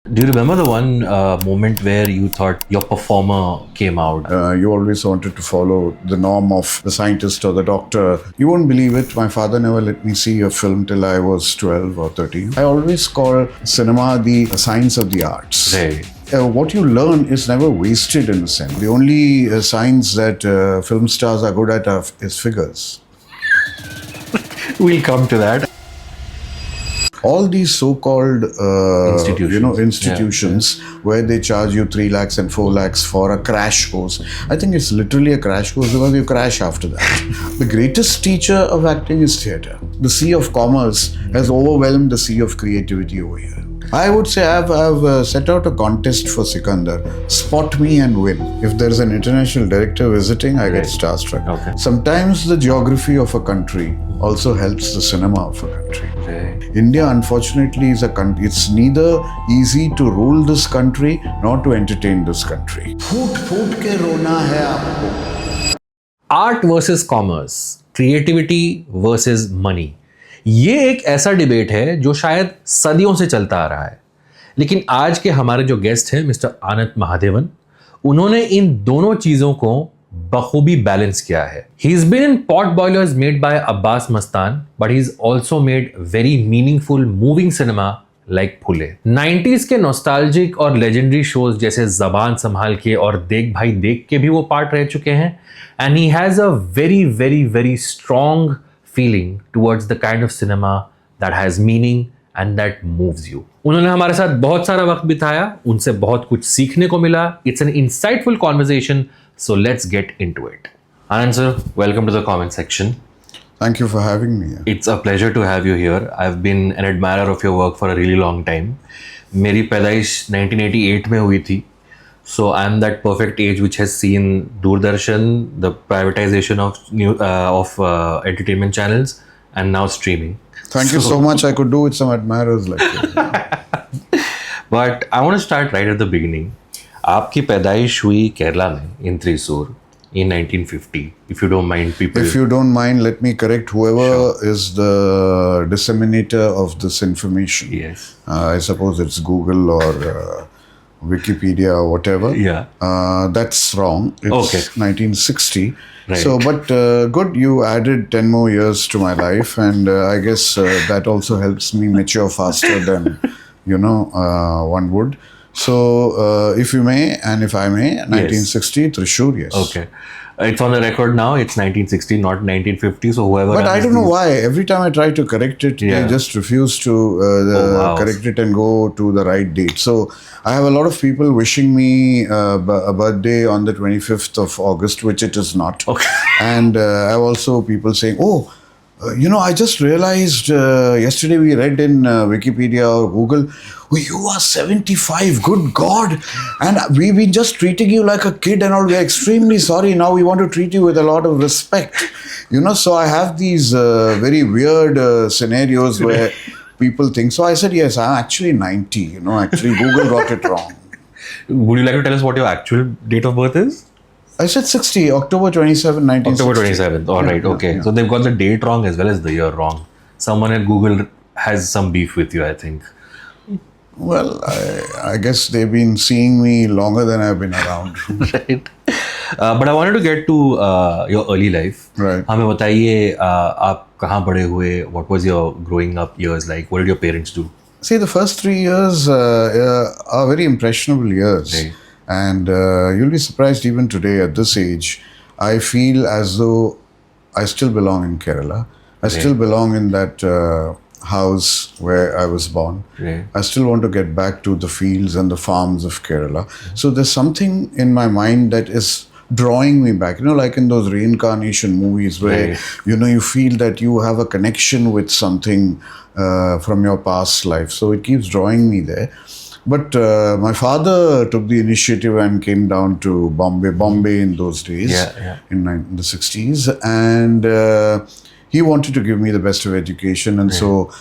Do you remember the one moment where you thought your performer came out? You always wanted to follow the norm of the scientist or the doctor. You won't believe it, my father never let me see a film till I was 12 or 13. I always call cinema the science of the arts. Right. What you learn is never wasted in a sense. The only science that film stars are good at is figures. We'll come to that. All these so-called institutions where they charge you 3 lakhs and 4 lakhs for a crash course. I think it's literally a crash course because you crash after that. The greatest teacher of acting is theatre. The sea of commerce has overwhelmed the sea of creativity over here. I would say I've set out a contest for Sikandar. Spot me and win. If there's an international director visiting, I get starstruck. Okay. Sometimes the geography of a country also helps the cinema of a country. Right. India, unfortunately, is a country. It's neither easy to rule this country nor to entertain this country. फूट के रोना है आपको. Art versus commerce, creativity versus money. ये एक ऐसा debate है जो शायद सदियों से चलता आ रहा है, लेकिन आज के हमारे जो गेस्ट हैं मिस्टर आनंत महादेवन, उन्होंने इन दोनों चीजों को बखूबी बैलेंस किया है. He's been in pot boilers made by Abbas Mastan, but he's also made very meaningful moving cinema like Phule. 90s के नॉस्टैल्जिक और लेजेंडरी शोज जैसे जबान संभाल के और देख भाई देख के भी वो पार्ट रह चुके हैं, and he has a very strong feeling towards the kind of cinema that has meaning and that moves you. उन्होंने हमारे साथ बहुत सारा वक्त बिताया, उनसे बहुत कुछ सीखने को मिला. It's an insightful conversation, so let's get into it. Anand sir, welcome to the comment section. Thank you for having me. It's a pleasure to have you here. I've been an admirer of your work for a really long time. मेरी पैदाइश 1988 में हुई थी. So I'm that perfect age which has seen Doordarshan, the privatization of entertainment channels, and now streaming. Thank you so much. I could do with some admirers like you. But I want to start right at the beginning. आपकी पैदाइश हुई केरला में in Thrissur in 1950. If you don't mind, people. If you don't mind, let me correct whoever is the disseminator of this information. Yes. I suppose it's Google or Wikipedia or whatever. Yeah. That's wrong. It's Okay. 1960. Right. So, but good, you added 10 more years to my life, and I guess that also helps me mature faster than, one would. So, if you may, and if I may, 1960, Thrissur, yes. Okay. It's on the record now. It's 1960, not 1950. So whoever. But I don't know why. Every time I try to correct it, they just refuse to correct it and go to the right date. So I have a lot of people wishing me a birthday on the 25th of August, which it is not. Okay. And I have also people saying, I just realized yesterday we read in Wikipedia or Google, you are 75, good God. And we've been just treating you like a kid and all. We're extremely sorry. Now we want to treat you with a lot of respect. So I have these very weird scenarios where people think. So I said, yes, I'm actually 90. Actually Google got it wrong. Would you like to tell us what your actual date of birth is? I said 60, October 27, 1960. October 27th. All right. Okay. So they've got the date wrong as well as the year wrong. Someone at Google has some beef with you, I think. Well, I guess they've been seeing me longer than I've been around. Right. But I wanted to get to your early life. Right. हमें बताइए आप कहाँ बड़े हुए? What was your growing up years like? What did your parents do? See, the first 3 years are very impressionable years. Right. And you'll be surprised even today at this age, I feel as though I still belong in Kerala. I still belong in that house where I was born. Right. I still want to get back to the fields and the farms of Kerala. So there's something in my mind that is drawing me back, like in those reincarnation movies where, you feel that you have a connection with something from your past life. So it keeps drawing me there. But my father took the initiative and came down to Bombay in those days, in the 60s. And he wanted to give me the best of education. And so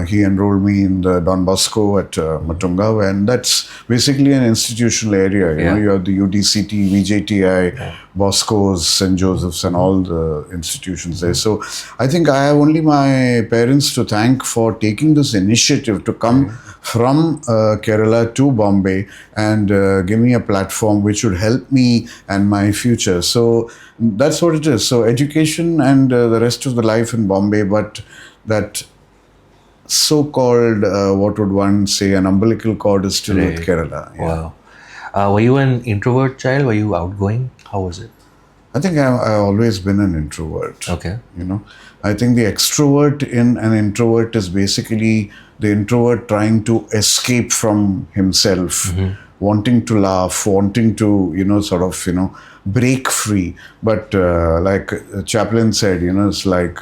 he enrolled me in the Don Bosco at Matunga. And that's basically an institutional area. You have the UDCT, VJTI, Bosco's, St. Joseph's, and all the institutions there. So I think I have only my parents to thank for taking this initiative to come from Kerala to Bombay and give me a platform which would help me and my future. So that's what it is. So education and the rest of the life in Bombay, but that so-called, what would one say, an umbilical cord is still with Kerala. Yeah. Wow. Were you an introvert child? Were you outgoing? How was it? I think I've always been an introvert. Okay. You know, I think the extrovert in an introvert is basically the introvert trying to escape from himself, wanting to laugh, wanting to, sort of, break free. But like Chaplin said, it's like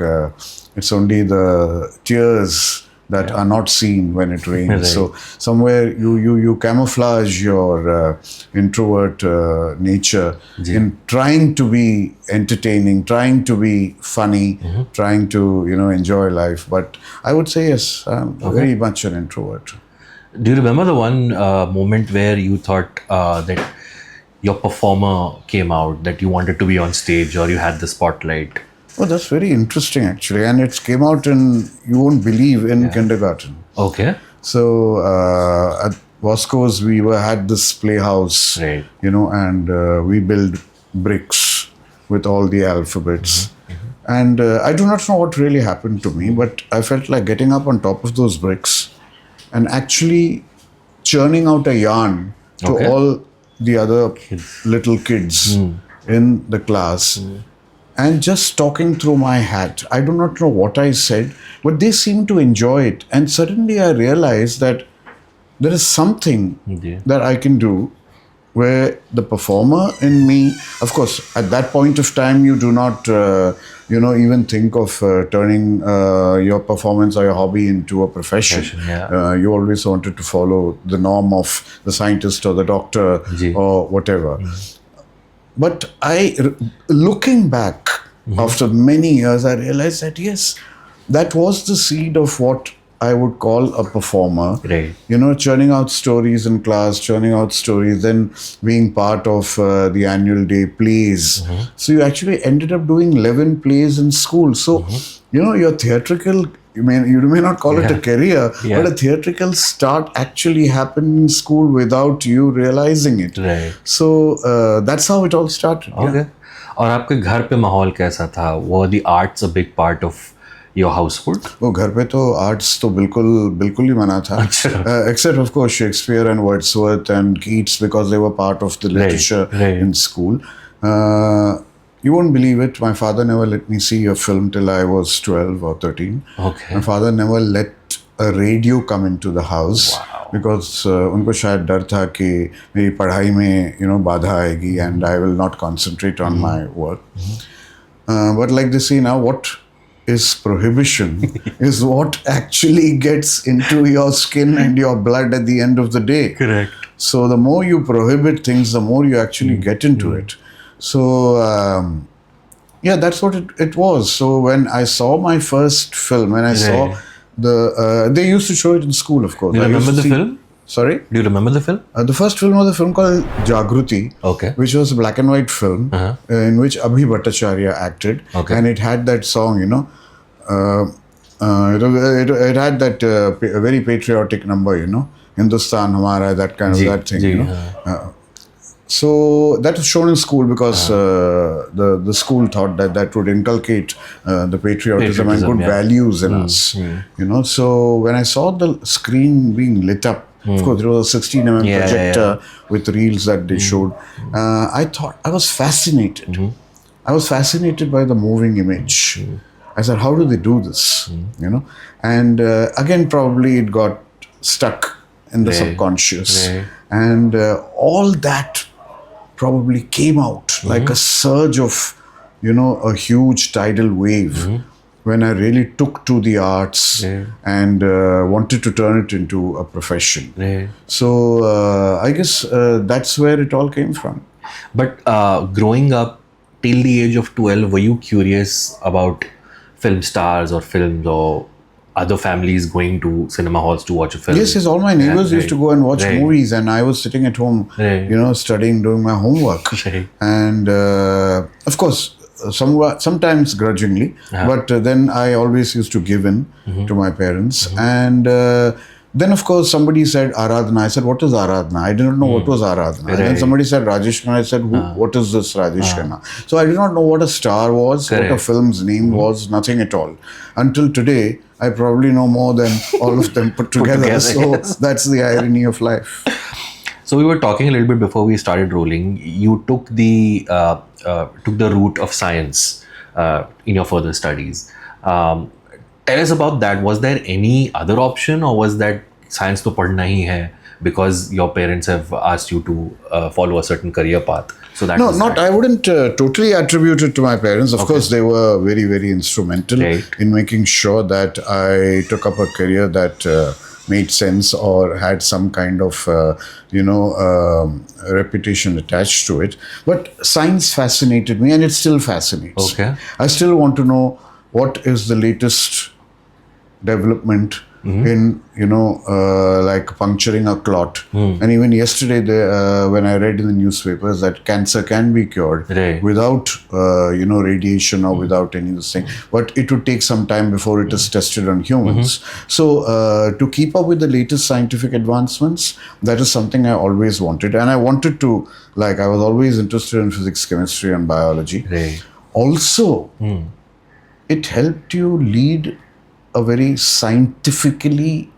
it's only the tears that are not seen when it rains. Right. So somewhere you camouflage your introvert nature in trying to be entertaining, trying to be funny, trying to enjoy life. But I would say yes, I'm very much an introvert. Do you remember the one moment where you thought that your performer came out, that you wanted to be on stage or you had the spotlight? Oh, that's very interesting actually, and it came out in, you won't believe, in kindergarten. Okay. So at Wasco's we had this playhouse, Right. And we build bricks with all the alphabets. And I do not know what really happened to me, but I felt like getting up on top of those bricks and actually churning out a yarn to all the other little kids in the class. And just talking through my hat. I do not know what I said, but they seemed to enjoy it. And suddenly I realized that there is something that I can do where the performer in me, of course, at that point of time, you do not, even think of turning your performance or your hobby into a profession. You always wanted to follow the norm of the scientist or the doctor or whatever. But looking back after many years, I realized that yes, that was the seed of what I would call a performer. Right. Churning out stories in class, churning out stories, then being part of the annual day plays. So you actually ended up doing 11 plays in school. So, your theatrical, you may not call it a career, but a theatrical start actually happened in school without you realizing it. Right. So that's how it all started. Okay. और आपके घर पे माहौल कैसा था? Were the arts a big part of your household? वो घर पे तो आर्ट्स तो बिल्कुल ही मना था. Except of course Shakespeare and Wordsworth and Keats, because they were part of the literature in school. You won't believe it, my father never let me see a film till I was 12 or 13. Okay. My father never let a radio come into the house. Wow. Because उनको शायद डर था कि मेरी पढ़ाई में बाधा आएगी and I will not concentrate on my work. But like they say now, what is prohibition is what actually gets into your skin and your blood at the end of the day. Correct. So the more you prohibit things, the more you actually get into it. So that's what it was. So when I saw my first film, when I saw they used to show it in school, of course. Do you remember the film? Sorry? Do you remember the film? The first film was a film called Jagruti, which was a black and white film in which Abhi Bhattacharya acted. And it had that song, it had that very patriotic number, Hindustan Hamara, that kind of that thing, So that was shown in school because the school thought that would inculcate the patriotism and good values in us. So when I saw the screen being lit up, of course there was a 16mm projector with reels that they showed, I was fascinated. I was fascinated by the moving image. I said, how do they do this? And again, probably it got stuck in the subconscious. And all that probably came out like a surge of, a huge tidal wave when I really took to the arts and wanted to turn it into a profession. So I guess that's where it all came from. But growing up till the age of 12, were you curious about film stars or films or other families going to cinema halls to watch a film? Yes, all my neighbors used to go and watch movies, and I was sitting at home, studying, doing my homework. And of course, sometimes grudgingly, but then I always used to give in to my parents. And then of course somebody said Aradhana. I said, what is Aradhana? I didn't know what was Aradhana. And then somebody said Rajesh Khanna. I said, what is this Rajesh Khanna? So I did not know what a star was, what a film's name was, nothing at all. Until today, I probably know more than all of them put together. So that's the irony of life. So we were talking a little bit before we started rolling. You took the route of science in your further studies. Tell us about that. Was there any other option, or was that science to padhna hi hai because your parents have asked you to follow a certain career path? So that I wouldn't totally attribute it to my parents. Of course, they were very, very instrumental in making sure that I took up a career that made sense or had some kind of, reputation attached to it. But science fascinated me, and it still fascinates. Okay. I still want to know what is the latest development in, like puncturing a clot. And even yesterday, when I read in the newspapers that cancer can be cured without, radiation or without any of this thing. But it would take some time before it is tested on humans. So to keep up with the latest scientific advancements, that is something I always wanted. And I wanted to, I was always interested in physics, chemistry and biology. Also, it helped you lead a very scientifically,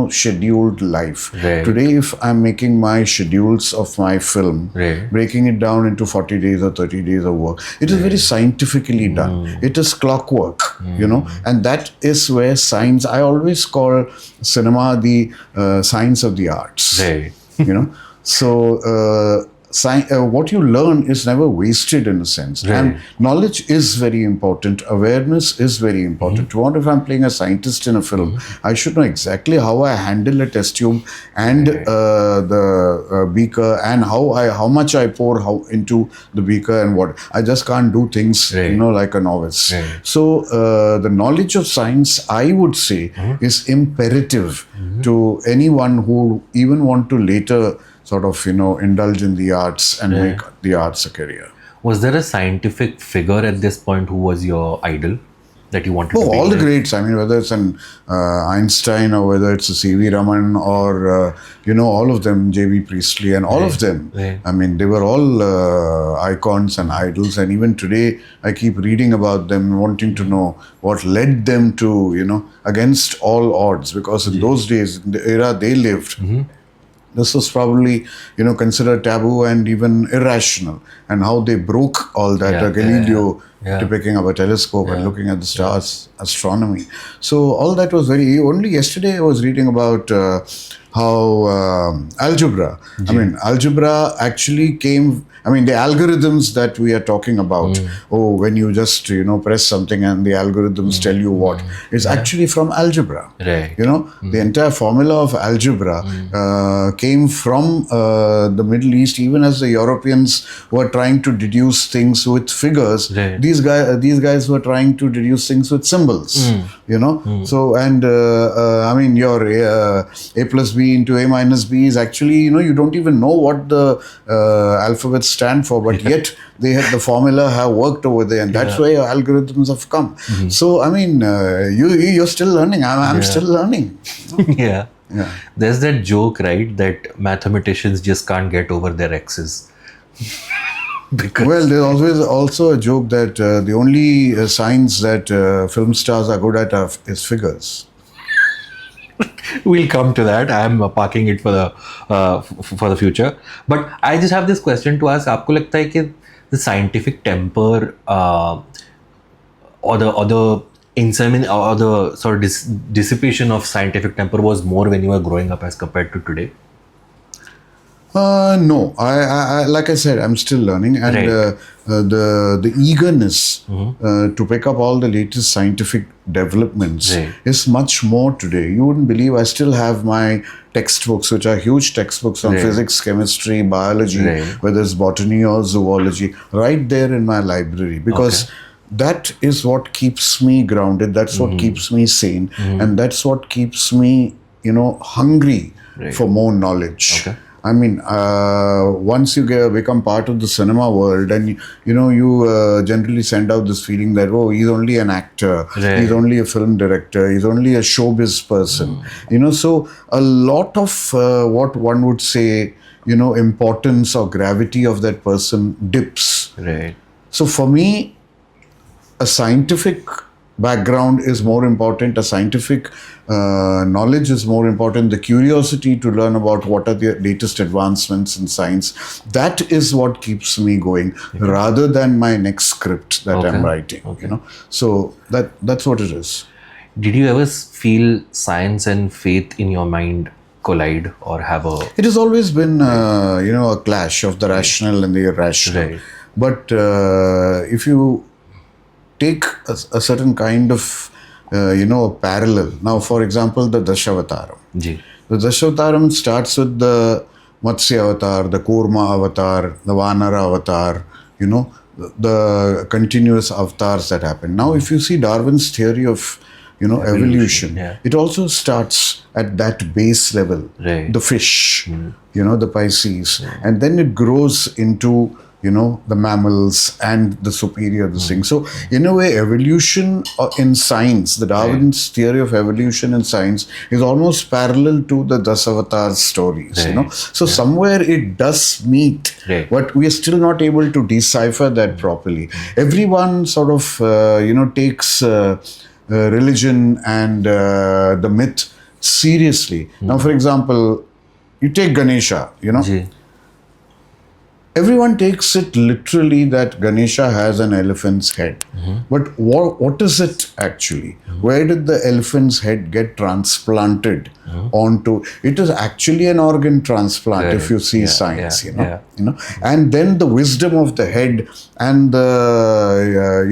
scheduled life. Today, if I'm making my schedules of my film, breaking it down into 40 days or 30 days of work, it is very scientifically done. It is clockwork, and that is where science, I always call cinema the science of the arts, So, what you learn is never wasted in a sense. And knowledge is very important. Awareness is very important. What if I'm playing a scientist in a film? I should know exactly how I handle a test tube and the beaker, and how much I pour into the beaker and what. I just can't do things, like a novice. So the knowledge of science, I would say, is imperative to anyone who even want to later sort of, indulge in the arts and make the arts a career. Was there a scientific figure at this point who was your idol that you wanted to be? All the greats. I mean, whether it's an Einstein or whether it's a C.V. Raman or, all of them, J.B. Priestley and all of them. I mean, they were all icons and idols. And even today, I keep reading about them, wanting to know what led them to, against all odds. Because in those days, in the era they lived, this was probably, considered taboo and even irrational. And how they broke all that, Galileo to picking up a telescope and looking at the stars, astronomy. So all that was only yesterday I was reading about how algebra, algebra actually came, the algorithms that we are talking about, when you just, press something and the algorithms tell you what, is actually from algebra. The entire formula of algebra came from the Middle East, even as the Europeans were trying to deduce things with figures. These guys were trying to deduce things with symbols, So, and your A plus B into A minus B is actually, you don't even know what the alphabets stand for, but yet the formula have worked over there, and that's where your algorithms have come. So, you're still learning. I'm still learning. There's that joke, right, that mathematicians just can't get over their exes. Well, there's always also a joke that the only science that film stars are good at is figures. We'll come to that. I'm parking it for the future. But I just have this question to ask. आपको लगता है कि the scientific temper or the insemin or the sort of dissipation of scientific temper was more when you were growing up as compared to today? No, I like I said, I'm still learning, and the eagerness to pick up all the latest scientific developments is much more today. You wouldn't believe I still have my textbooks, which are huge textbooks on physics, chemistry, biology, whether it's botany or zoology, right there in my library, because that is what keeps me grounded. That's what keeps me sane, and that's what keeps me, hungry for more knowledge. I mean, once you become part of the cinema world, and you generally send out this feeling that, oh, he's only an actor, Right. he's only a film director, he's only a showbiz person. So a lot of what one would say, importance or gravity of that person dips. Right. So for me, a scientific background is more important, a scientific knowledge is more important, the curiosity to learn about what are the latest advancements in science, that is what keeps me going, rather than my next script that I'm writing. So that's what it is. Did you ever feel science and faith in your mind collide or have a... It has always been, a clash of the rational and the irrational. Right. But if you take a certain kind of, parallel. Now, for example, the Dashavataram. Ji. The Dashavataram starts with the Matsya avatar, the Kurma avatar, the Vanara avatar, the continuous avatars that happen. Now, if you see Darwin's theory of, evolution, it also starts at that base level. Right. The fish, the Pisces, and then it grows into, the mammals and the superior this thing. So in a way, evolution in science, the Darwin's theory of evolution in science is almost parallel to the Dasavatar stories. So somewhere it does meet, but we are still not able to decipher that properly. Everyone sort of takes religion and the myth seriously. Now, for example, you take Ganesha, Ji. Everyone takes it literally that Ganesha has an elephant's head. But what is it actually? Where did the elephant's head get transplanted onto? It is actually an organ transplant, if you see science, And then the wisdom of the head and the,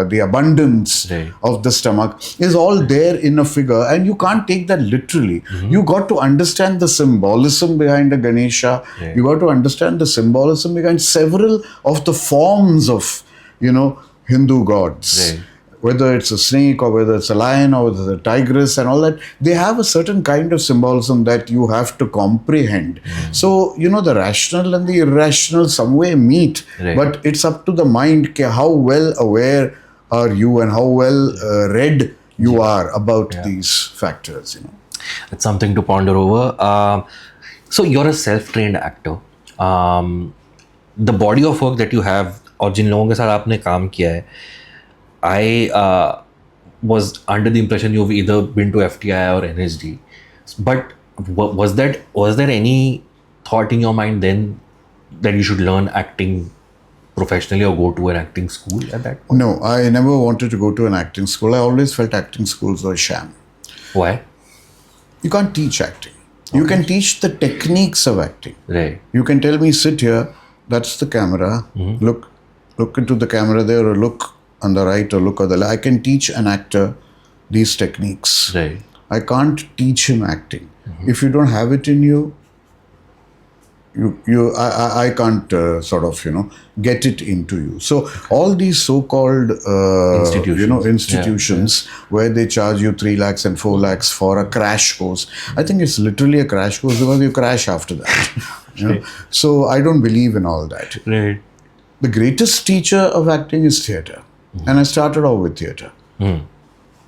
the abundance of the stomach is all there in a figure. And you can't take that literally. You got to understand the symbolism behind a Ganesha. You got to understand the symbolism behind several of the forms of, Hindu gods. Whether it's a snake or whether it's a lion or whether it's a tigress and all that, they have a certain kind of symbolism that you have to comprehend. So, the rational and the irrational some way meet, but it's up to the mind how well aware are you and how well read you are about these factors. It's something to ponder over. So you're a self-trained actor. The body of work that you have और जिन लोगों के साथ आपने काम किया है, I was under the impression you've either been to FTI or NSD. But was there any thought in your mind then that you should learn acting professionally or go to an acting school at that point? No, I never wanted to go to an acting school. I always felt acting schools were a sham. Why? You can't teach acting. You can teach the techniques of acting. Right. You can tell me, sit here, that's the camera, look into the camera there, or look on the right or look on the left. I can teach an actor these techniques. Right. I can't teach him acting. If you don't have it in you, I can't get it into you. So all these so-called institutions where they charge you 3 lakhs and 4 lakhs for a crash course, I think it's literally a crash course because you crash after that. So I don't believe in all that. Right. The greatest teacher of acting is theatre, and I started off with theatre,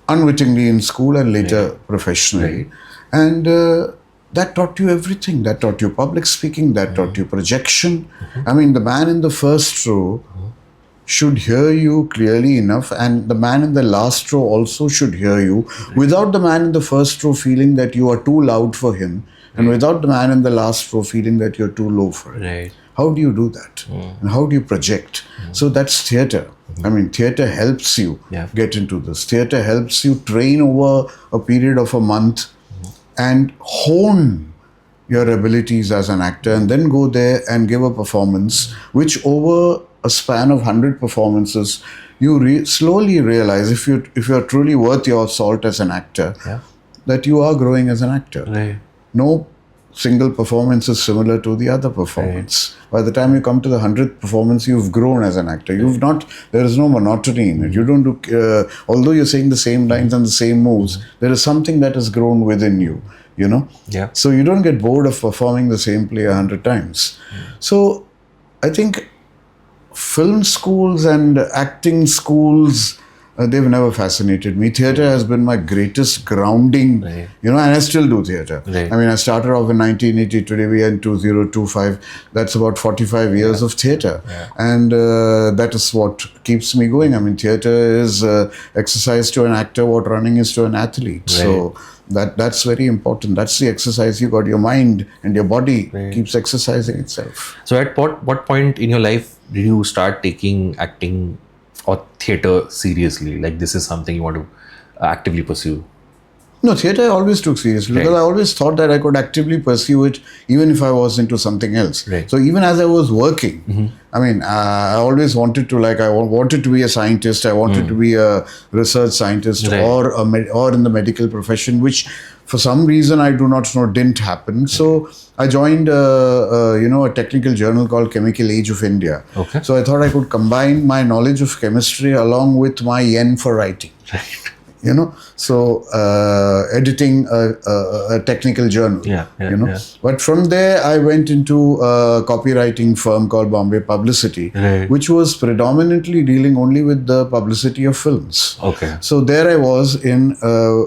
unwittingly in school and later professionally, and that taught you everything. That taught you public speaking, that taught you projection. I mean, the man in the first row should hear you clearly enough, and the man in the last row also should hear you, without the man in the first row feeling that you are too loud for him, and without the man in the last row feeling that you're too low for him. Right. How do you do that? And how do you project? So that's theatre. I mean, theatre helps you get into this. Theatre helps you train over a period of a month and hone your abilities as an actor, and then go there and give a performance, which over a span of 100 performances, you slowly realize, if you're truly worth your salt as an actor, that you are growing as an actor. Right. No single performance is similar to the other performance. By the time you come to the 100th performance, you've grown as an actor. There is no monotony in it. You don't do, although you're saying the same lines and the same moves, there is something that has grown within you. you know. Yeah. So you don't get bored of performing the same play 100 times. So I think film schools and acting schools, they've never fascinated me. Theatre has been my greatest grounding, Right. and I still do theatre. Right. I mean, I started off in 1980, today we are in 2025. That's about 45 years of theatre. Yeah. And that is what keeps me going. I mean, theatre is exercise to an actor what running is to an athlete. Right. So that's very important. That's the exercise you got. Your mind and your body Right. keeps exercising itself. So at what point in your life did you start taking acting or theatre seriously? Like this is something you want to actively pursue? No, theatre I always took seriously because Right. I always thought that I could actively pursue it even if I was into something else. Right. So even as I was working, I mean, I always wanted to wanted to be a scientist. I wanted to be a research scientist Right. or in the medical profession, which for some reason I do not know didn't happen. So I joined a technical journal called Chemical Age of India. Okay. So I thought I could combine my knowledge of chemistry along with my yen for writing. So editing a technical journal. Yeah. But from there I went into a copywriting firm called Bombay Publicity, Right. which was predominantly dealing only with the publicity of films. Okay. So there I was in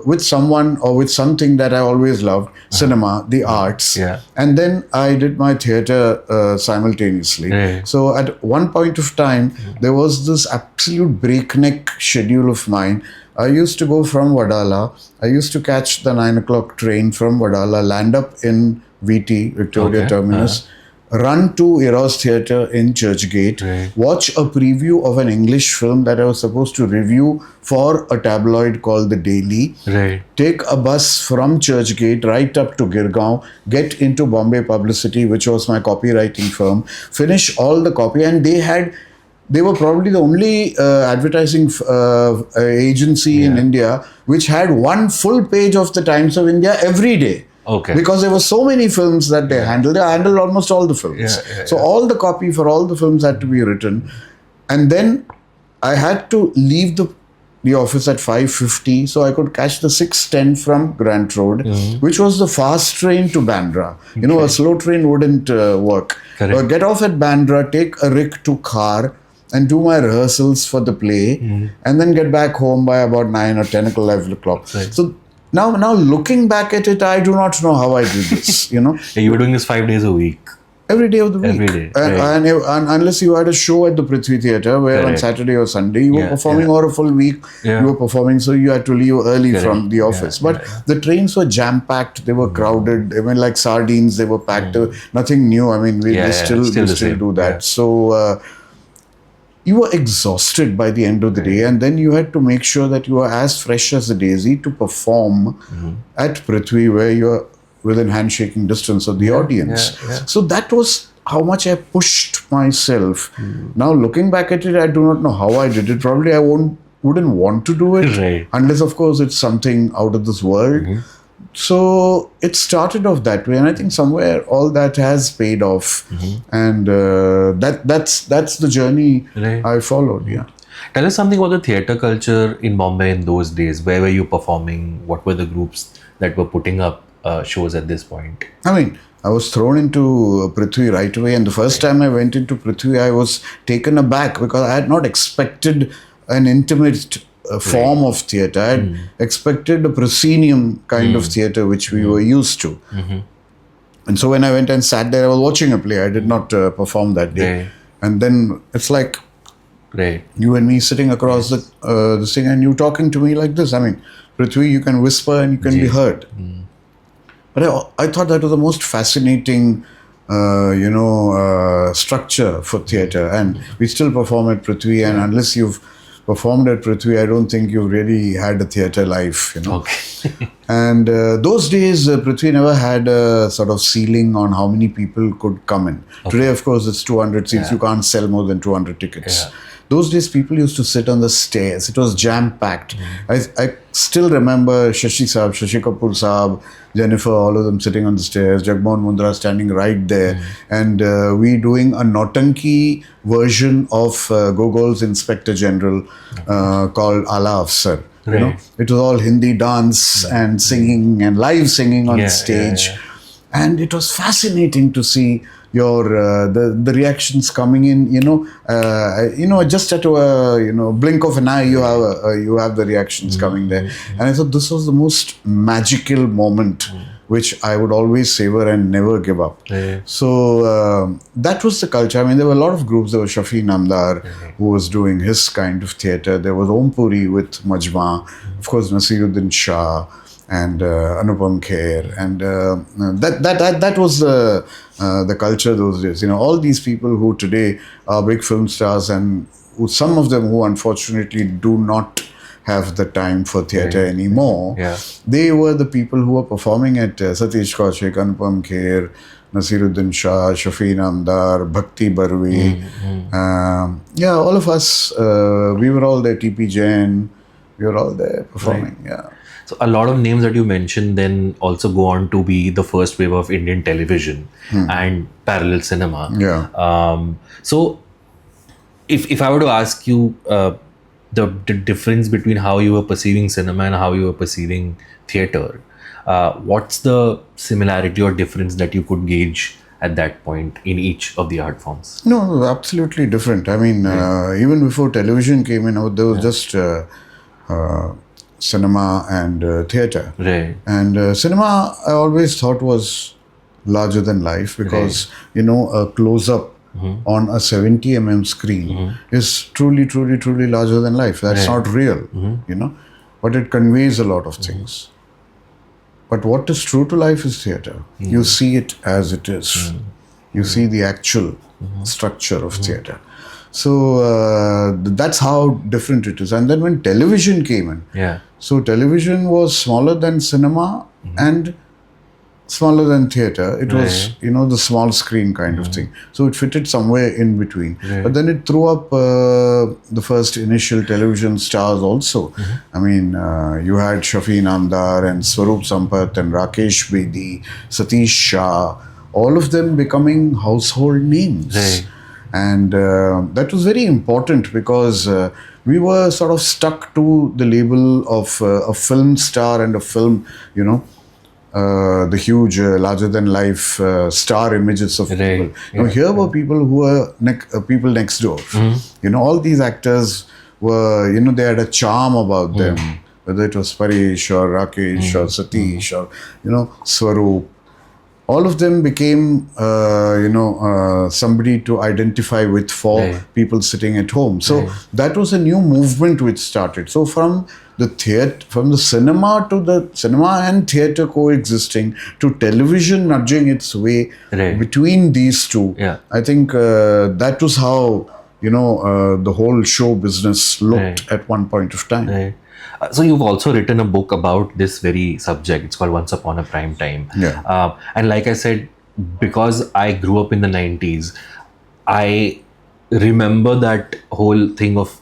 with someone or with something that I always loved, cinema, the arts. Yeah. And then I did my theatre simultaneously. Right. So at one point of time, there was this absolute breakneck schedule of mine. I used to go from Wadala. I used to catch the 9 o'clock train from Wadala, land up in VT, Victoria Okay. Terminus, run to Eros Theatre in Churchgate, Right. watch a preview of an English film that I was supposed to review for a tabloid called The Daily, Right. take a bus from Churchgate right up to Girgaon, get into Bombay Publicity, which was my copywriting firm, finish all the copy, and they were probably the only advertising agency in India which had one full page of the Times of India every day. Okay. Because there were so many films that they handled. They handled almost all the films. So all the copy for all the films had to be written. And then I had to leave the office at 5:50 so I could catch the 6:10 from Grant Road, which was the fast train to Bandra. A slow train wouldn't work. Correct. Get off at Bandra, take a rig to car, and do my rehearsals for the play, and then get back home by about 9 or 10 o'clock, 11 o'clock. Right. So now looking back at it, I do not know how I did this, You were doing this 5 days a week. Every day of the week. Every day, And unless you had a show at the Prithvi Theatre, where on Correct. Saturday or Sunday, you were Yeah, performing, or a full week, Yeah. you were performing, so you had to leave early Correct. from the office. But the trains were jam-packed, they were crowded, I mean, like sardines, they were packed. Nothing new, I mean, we still the do same. that. Yeah. So you were exhausted by the end of the day, and then you had to make sure that you were as fresh as a daisy to perform at Prithvi, where you're within handshaking distance of the audience. yeah. So that was how much I pushed myself. Now looking back at it, I do not know how I did it. Probably I wouldn't want to do it, Right. unless of course it's something out of this world. So it started off that way, and I think somewhere all that has paid off, and that's the journey Right. I followed. Yeah. Tell us something about the theatre culture in Bombay in those days. Where were you performing? What were the groups that were putting up shows at this point? I mean, I was thrown into Prithvi right away, and the first time I went into Prithvi, I was taken aback because I had not expected an intimate form of theatre. I had expected a proscenium kind of theatre which we were used to. And so when I went and sat there, I was watching a play. I did not perform that day. Right. And then it's like Right. you and me sitting across the thing, and you talking to me like this. I mean, Prithvi, you can whisper and you can be heard. But I thought that was the most fascinating, structure for theatre. And we still perform at Prithvi, and unless you've performed at Prithvi, I don't think you've really had a theatre life, Okay. And those days, Prithvi never had a sort of ceiling on how many people could come in. Today, of course, it's 200 seats. You can't sell more than 200 tickets. Those days, people used to sit on the stairs. It was jam-packed. I still remember Shashi Kapoor Saab, Jennifer, all of them sitting on the stairs, Jagmohan Mundra standing right there, and we doing a Nautanki version of Gogol's Inspector General called Ala Afsar. You know, it was all Hindi dance and singing and live singing on stage. And it was fascinating to see your the reactions coming in. Just at a blink of an eye, you have the reactions coming there. And I thought this was the most magical moment, which I would always savor and never give up. So that was the culture. I mean, there were a lot of groups. There was Shafi Namdar, who was doing his kind of theatre. There was Om Puri with Majma, of course, Nasiruddin Shah, and Anupam Kher, and that was the culture those days. All these people who today are big film stars, and some of them who unfortunately do not have the time for theatre anymore. They were the people who were performing at Satish Kaushik, Anupam Kher, Nasiruddin Shah, Shafi Namdar, Bhakti Barvi. All of us, we were all there. T.P. Jain, we were all there performing. So a lot of names that you mentioned then also go on to be the first wave of Indian television and parallel cinema. So if I were to ask you the difference between how you were perceiving cinema and how you were perceiving theatre, what's the similarity or difference that you could gauge at that point in each of the art forms? No, absolutely different. I mean, even before television came in, there was just cinema and theatre. And cinema, I always thought was larger than life because, a close-up on a 70 screen is truly, truly, truly larger than life. That's not real, but it conveys a lot of things. But what is true to life is theatre. You see it as it is. You see the actual structure of theatre. So that's how different it is. And then when television came in, so television was smaller than cinema and smaller than theatre. It was, the small screen kind of thing. So it fitted somewhere in between. But then it threw up the first initial television stars also. I mean, you had Shafi Namdar and Swaroop Sampath and Rakesh Bedi, Satish Shah, all of them becoming household names. And that was very important because we were sort of stuck to the label of a film star and a film, the huge larger-than-life star images of people. Here were people who were people next door. All these actors were, they had a charm about them, whether it was Paresh or Rakesh or Satish or, Swaroop. All of them became, somebody to identify with for people sitting at home. So that was a new movement which started. So from the cinema to the cinema and theatre coexisting to television nudging its way between these two, I think that was how, the whole show business looked at one point of time. So you've also written a book about this very subject. It's called Once Upon a Prime Time. And like I said, because I grew up in the 90s, I remember that whole thing of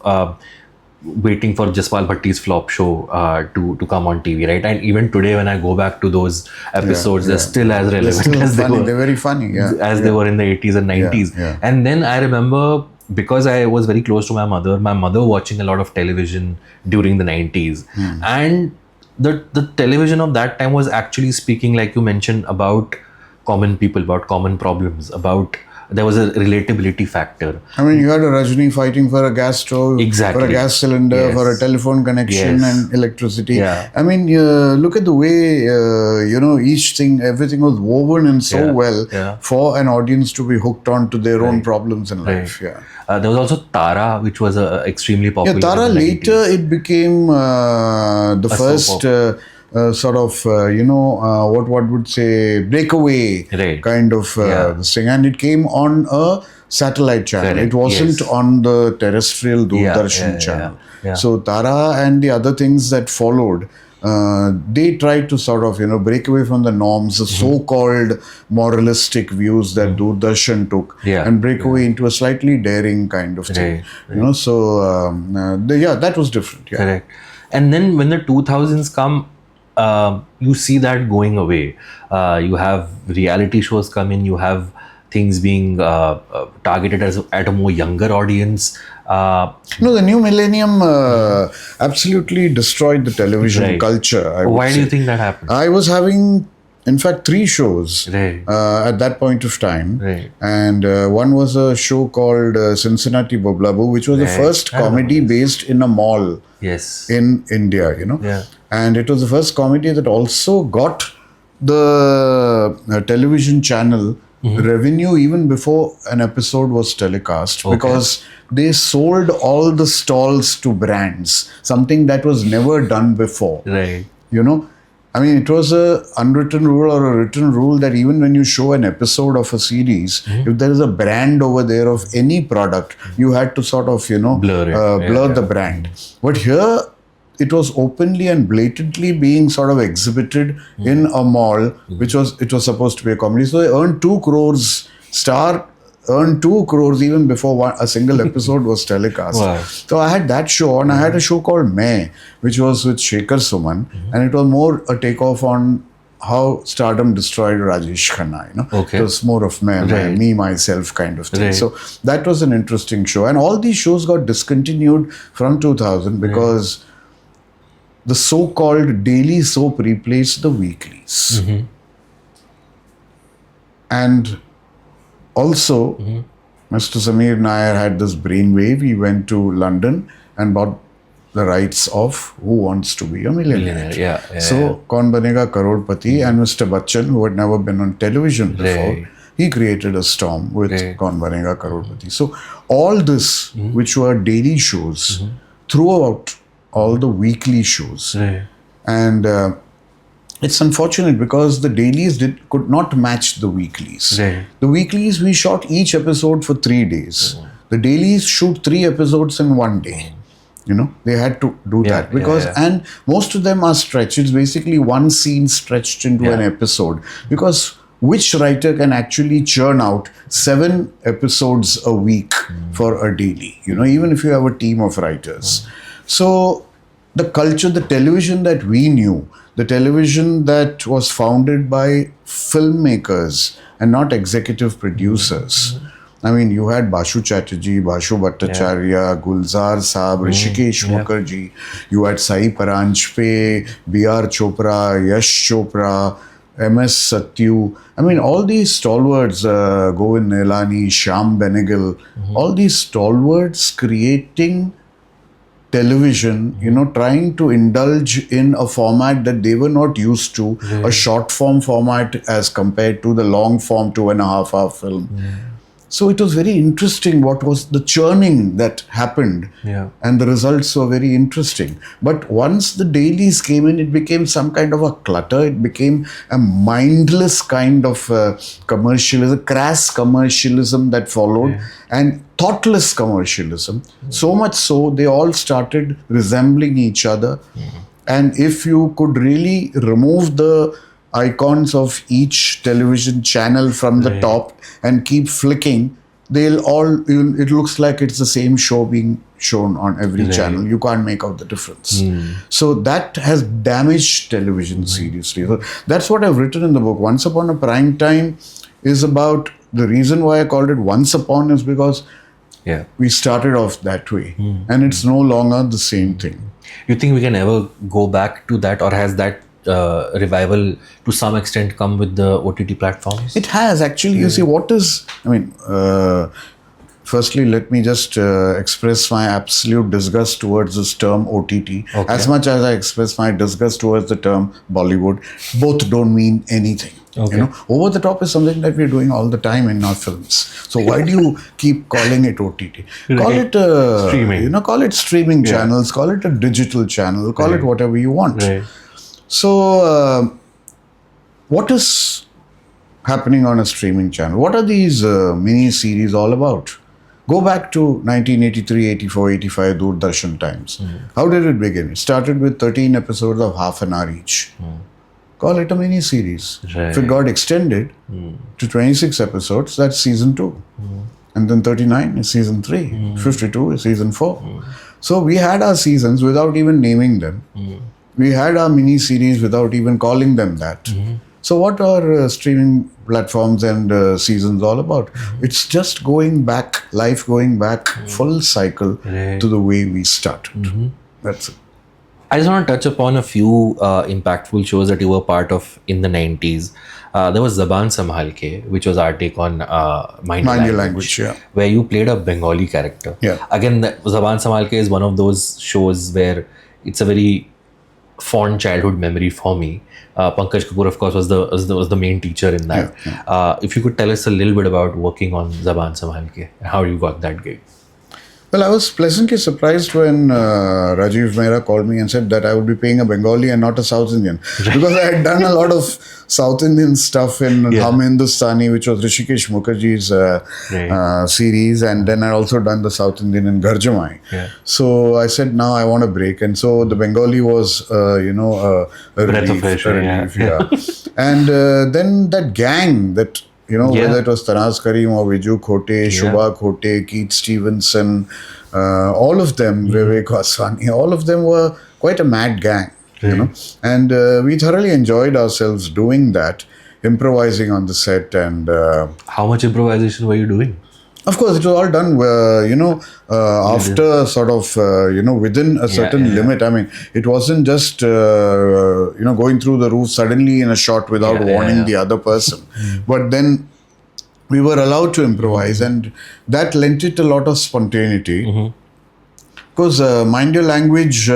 waiting for Jaspal Bhatti's flop show to come on TV, right? And even today, when I go back to those episodes, they're still as relevant as they were. They're very funny, as they were in the 80s and 90s. And then I remember, because I was very close to my mother watching a lot of television during the 90s. And the television of that time was actually speaking, like you mentioned, about common people, about common problems, there was a relatability factor. I mean, you had a Rajni fighting for a gas stove, for a gas cylinder, for a telephone connection and electricity. I mean, look at the way, everything was woven in so well for an audience to be hooked on to their own problems in life. There was also Tara, which was extremely popular. Tara later, it became the first what would say breakaway kind of this thing, and it came on a satellite channel. It wasn't on the terrestrial Doordarshan channel. So Tara and the other things that followed, they tried to sort of break away from the norms, the so-called moralistic views that Doordarshan took, and break away into a slightly daring kind of thing. So that was different. Correct. And then when the 2000s come, you see that going away. You have reality shows come in, you have things being targeted at a more younger audience. No, the new millennium absolutely destroyed the television Right. culture. I would Why do you say. think that happened? I was having, in fact, 3 shows Right. at that point of time. Right. And one was a show called Cincinnati Boblabu, which was the Right. first I remember comedy this. based in a mall Yes. in India, you know. Yeah. And it was the first comedy that also got the television channel revenue even before an episode was telecast, because they sold all the stalls to brands, something that was never done before. Right. You know, I mean, it was a unwritten rule or a written rule that even when you show an episode of a series, if there is a brand over there of any product, you had to sort of, Blur it. blur the brand. But here, it was openly and blatantly being sort of exhibited in a mall, which was supposed to be a comedy. So they earned 2 crores. Star earned 2 crores even before a single episode was telecast. Wow. So I had that show, and I had a show called May, which was with Shekhar Suman, and it was more a takeoff on how stardom destroyed Rajesh Khanna. You know, Okay. it was more of me, myself kind of thing. Right. So that was an interesting show, and all these shows got discontinued from 2000 because the so-called daily soap replaced the weeklies. And also, Mr. Sameer Nair had this brainwave. He went to London and bought the rights of Who Wants to Be a Millionaire. Yeah. So, Kaun Banega Karodpati and Mr. Bachchan, who had never been on television before, Right. he created a storm with Right. Kaun Banega Karodpati. So, all this, which were daily shows, throughout all the weekly shows. Right. And it's unfortunate because the dailies could not match the weeklies. Right. The weeklies, we shot each episode for 3 days. The dailies shoot 3 episodes in 1 day. You know, they had to do that because, and most of them are stretched. It's basically one scene stretched into an episode, because which writer can actually churn out 7 episodes a week for a daily, you know, even if you have a team of writers. So the culture, the television that we knew, the television that was founded by filmmakers and not executive producers. I mean, you had Bashu Chatterjee, Bashu Bhattacharya, Gulzar Saab, Rishikesh Mukherjee. You had Sai Paranjpe, B.R. Chopra, Yash Chopra, M.S. Satyu. I mean, all these stalwarts, Govind Nelani, Shyam Benegal, all these stalwarts creating television, you know, trying to indulge in a format that they were not used to, a short form format as compared to the long form 2.5 hour film. So it was very interesting what was the churning that happened, and the results were very interesting. But once the dailies came in, it became some kind of a clutter. It became a mindless kind of commercialism, crass commercialism that followed, and thoughtless commercialism. So much so, they all started resembling each other. And if you could really remove the icons of each television channel from the top and keep flicking, it looks like it's the same show being shown on every channel. You can't make out the difference. So that has damaged television seriously. So that's what I've written in the book. Once Upon a Prime Time is about, the reason why I called it Once Upon is because we started off that way, and it's no longer the same thing. You think we can ever go back to that, or has that revival to some extent come with the OTT platforms? It has actually. You see, firstly, let me just express my absolute disgust towards this term OTT. As much as I express my disgust towards the term Bollywood, both don't mean anything. You know, over the top is something that we're doing all the time in our films. So why do you keep calling it OTT? Call it streaming. You know, call it streaming channels. Call it a digital channel. Call it whatever you want. So, what is happening on a streaming channel? What are these mini-series all about? Go back to 1983, 84, 85 Doordarshan times. How did it begin? It started with 13 episodes of half an hour each. Call it a mini-series. If it got extended to 26 episodes, that's season 2. And then 39 is season 3. 52 is season 4. So we had our seasons without even naming them. We had our mini-series without even calling them that. So what are streaming platforms and seasons all about? It's just going back, life going back, full cycle Right. to the way we started. That's it. I just want to touch upon a few impactful shows that you were part of in the 90s. There was Zaban Sambhal Ke, which was our take on Mind Your Language, Yeah. where you played a Bengali character. Yeah. Again, Zaban Sambhal Ke is one of those shows where it's a very fond childhood memory for me. Pankaj Kapoor, of course, was the main teacher in that. If you could tell us a little bit about working on Zaban Sambhal Ke and how you got that gig. Well, I was pleasantly surprised when Rajiv Mehra called me and said that I would be paying a Bengali and not a South Indian. Because I had done a lot of South Indian stuff in Hum Hindustani, which was Rishikesh Mukherjee's series. And then I also done the South Indian in Garjamai. Yeah. So I said, now I want a break. And so the Bengali was, a Breath of relief. fresh A air, relief, yeah. And then that gang that... whether it was Tanaz Karim or Viju Khote, Shubha Khote, Keith Stevenson, all of them, Vivek Vaswani, all of them were quite a mad gang, And we thoroughly enjoyed ourselves doing that, improvising on the set. And How much improvisation were you doing? of course, it was all done, after sort of, within a certain limit. I mean, it wasn't just, going through the roof suddenly in a shot without warning the other person. But then we were allowed to improvise, and that lent it a lot of spontaneity. Because Mind Your Language,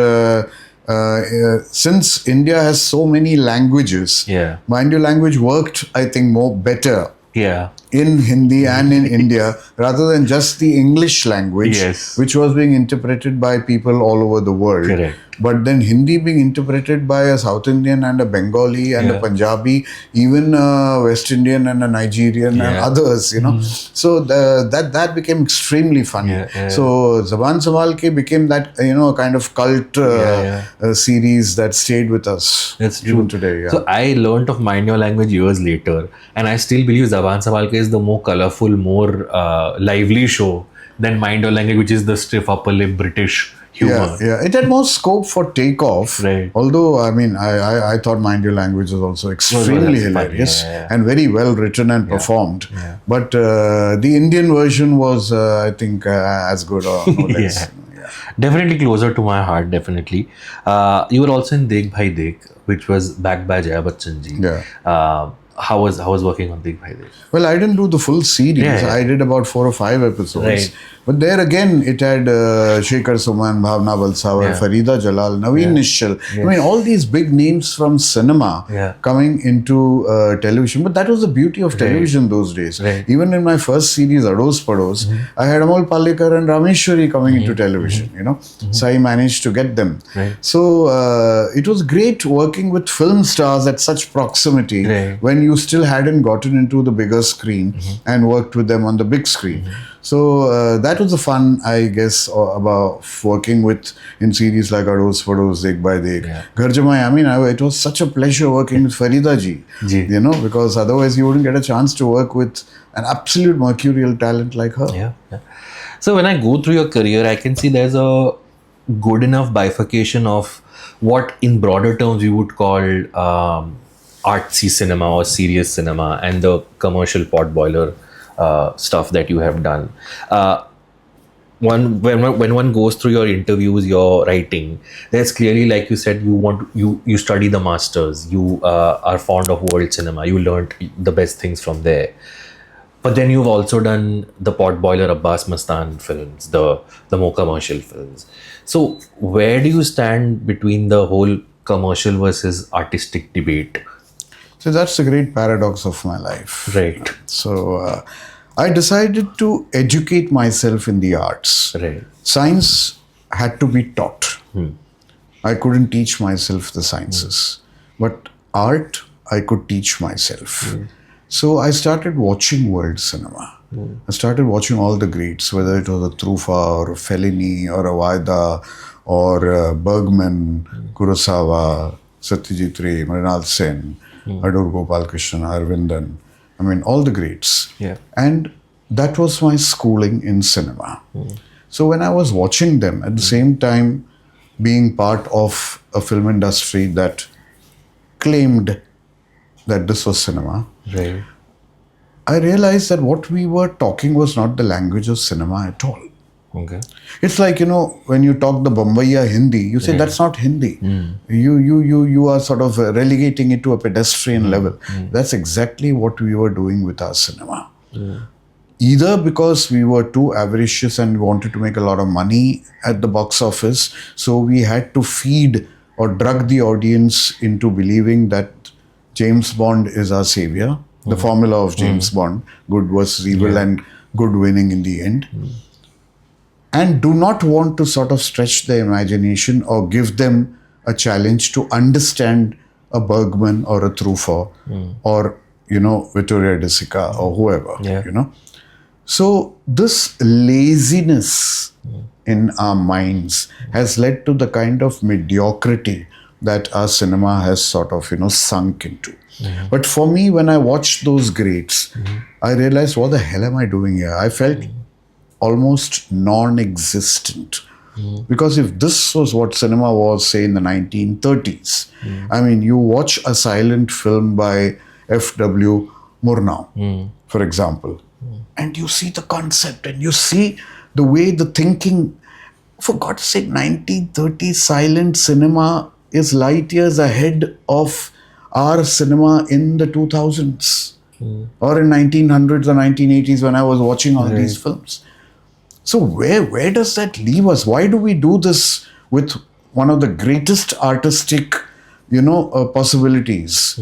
since India has so many languages, Mind Your Language worked, I think, better. In Hindi and in India, rather than just the English language, which was being interpreted by people all over the world. Correct. But then Hindi being interpreted by a South Indian and a Bengali and a Punjabi, even a West Indian and a Nigerian and others, So that became extremely funny. So Zaban Sambhal Ke became that, kind of cult series that stayed with us. That's true. Even today. Yeah. So I learned of Mind Your Language years later, and I still believe Zaban Sambhal Ke is the more colorful, more lively show than Mind Your Language, which is the stiff upper lip British humor. Yeah. It had more scope for takeoff. Right. Although, I mean, I thought Mind Your Language was also extremely hilarious and very well written and performed. But the Indian version was, I think, as good or no less. Definitely closer to my heart, definitely. You were also in Dekh Bhai Dekh, which was backed by Jaya Bachchan ji. How was working on Dekh Bhai Dekh? Well, I didn't do the full series. I did about 4 or 5 episodes. Right. But there again, it had Shekhar Suman, Bhavna Balsawar, Farida Jalal, Naveen Nishchal. I mean, all these big names from cinema coming into television. But that was the beauty of television those days. Even in my first series, Ados Pados, I had Amol Palekar and Rameshwari coming into television, So I managed to get them. So it was great working with film stars at such proximity when you still hadn't gotten into the bigger screen and worked with them on the big screen. So that was the fun, I guess, about working with in series like Ados Pados, Dekh Bhai Dekh, Garjamai. I mean, it was such a pleasure working with Farida ji, because otherwise you wouldn't get a chance to work with an absolute mercurial talent like her. So when I go through your career, I can see there's a good enough bifurcation of what in broader terms we would call artsy cinema or serious cinema and the commercial potboiler stuff that you have done. When one goes through your interviews, your writing, there's clearly, like you said, you study the masters, you are fond of world cinema, you learned the best things from there. But then you've also done the potboiler Abbas Mastan films, the more commercial films. So where do you stand between the whole commercial versus artistic debate? So that's the great paradox of my life. Right. So I decided to educate myself in the arts. Right. Science had to be taught. I couldn't teach myself the sciences. But art, I could teach myself. So I started watching world cinema. I started watching all the greats, whether it was a Trufa or a Fellini or a Vaida or Bergman, Kurosawa, Satyajit Ray, Mrinal Sen, Adur Gopalkrishnan, Arvindan. I mean, all the greats. And that was my schooling in cinema. So when I was watching them, at the same time being part of a film industry that claimed that this was cinema, Right. I realized that what we were talking was not the language of cinema at all. Okay. It's like, when you talk the Bombaya Hindi, you say that's not Hindi. You are sort of relegating it to a pedestrian level. That's exactly what we were doing with our cinema. Either because we were too avaricious and we wanted to make a lot of money at the box office, so we had to feed or drug the audience into believing that James Bond is our savior, the formula of James Bond, good versus evil and good winning in the end. And do not want to sort of stretch their imagination or give them a challenge to understand a Bergman or a Truffaut or, Vittorio De Sica or whoever, So this laziness in our minds has led to the kind of mediocrity that our cinema has sort of, sunk into. But for me, when I watched those greats, I realized, what the hell am I doing here? I felt almost non-existent. Because if this was what cinema was, say, in the 1930s, I mean, you watch a silent film by F.W. Murnau, for example, and you see the concept and you see the way the thinking, for God's sake, 1930s silent cinema is light years ahead of our cinema in the 2000s or in 1900s or 1980s when I was watching all these films. So where does that leave us? Why do we do this with one of the greatest artistic, possibilities?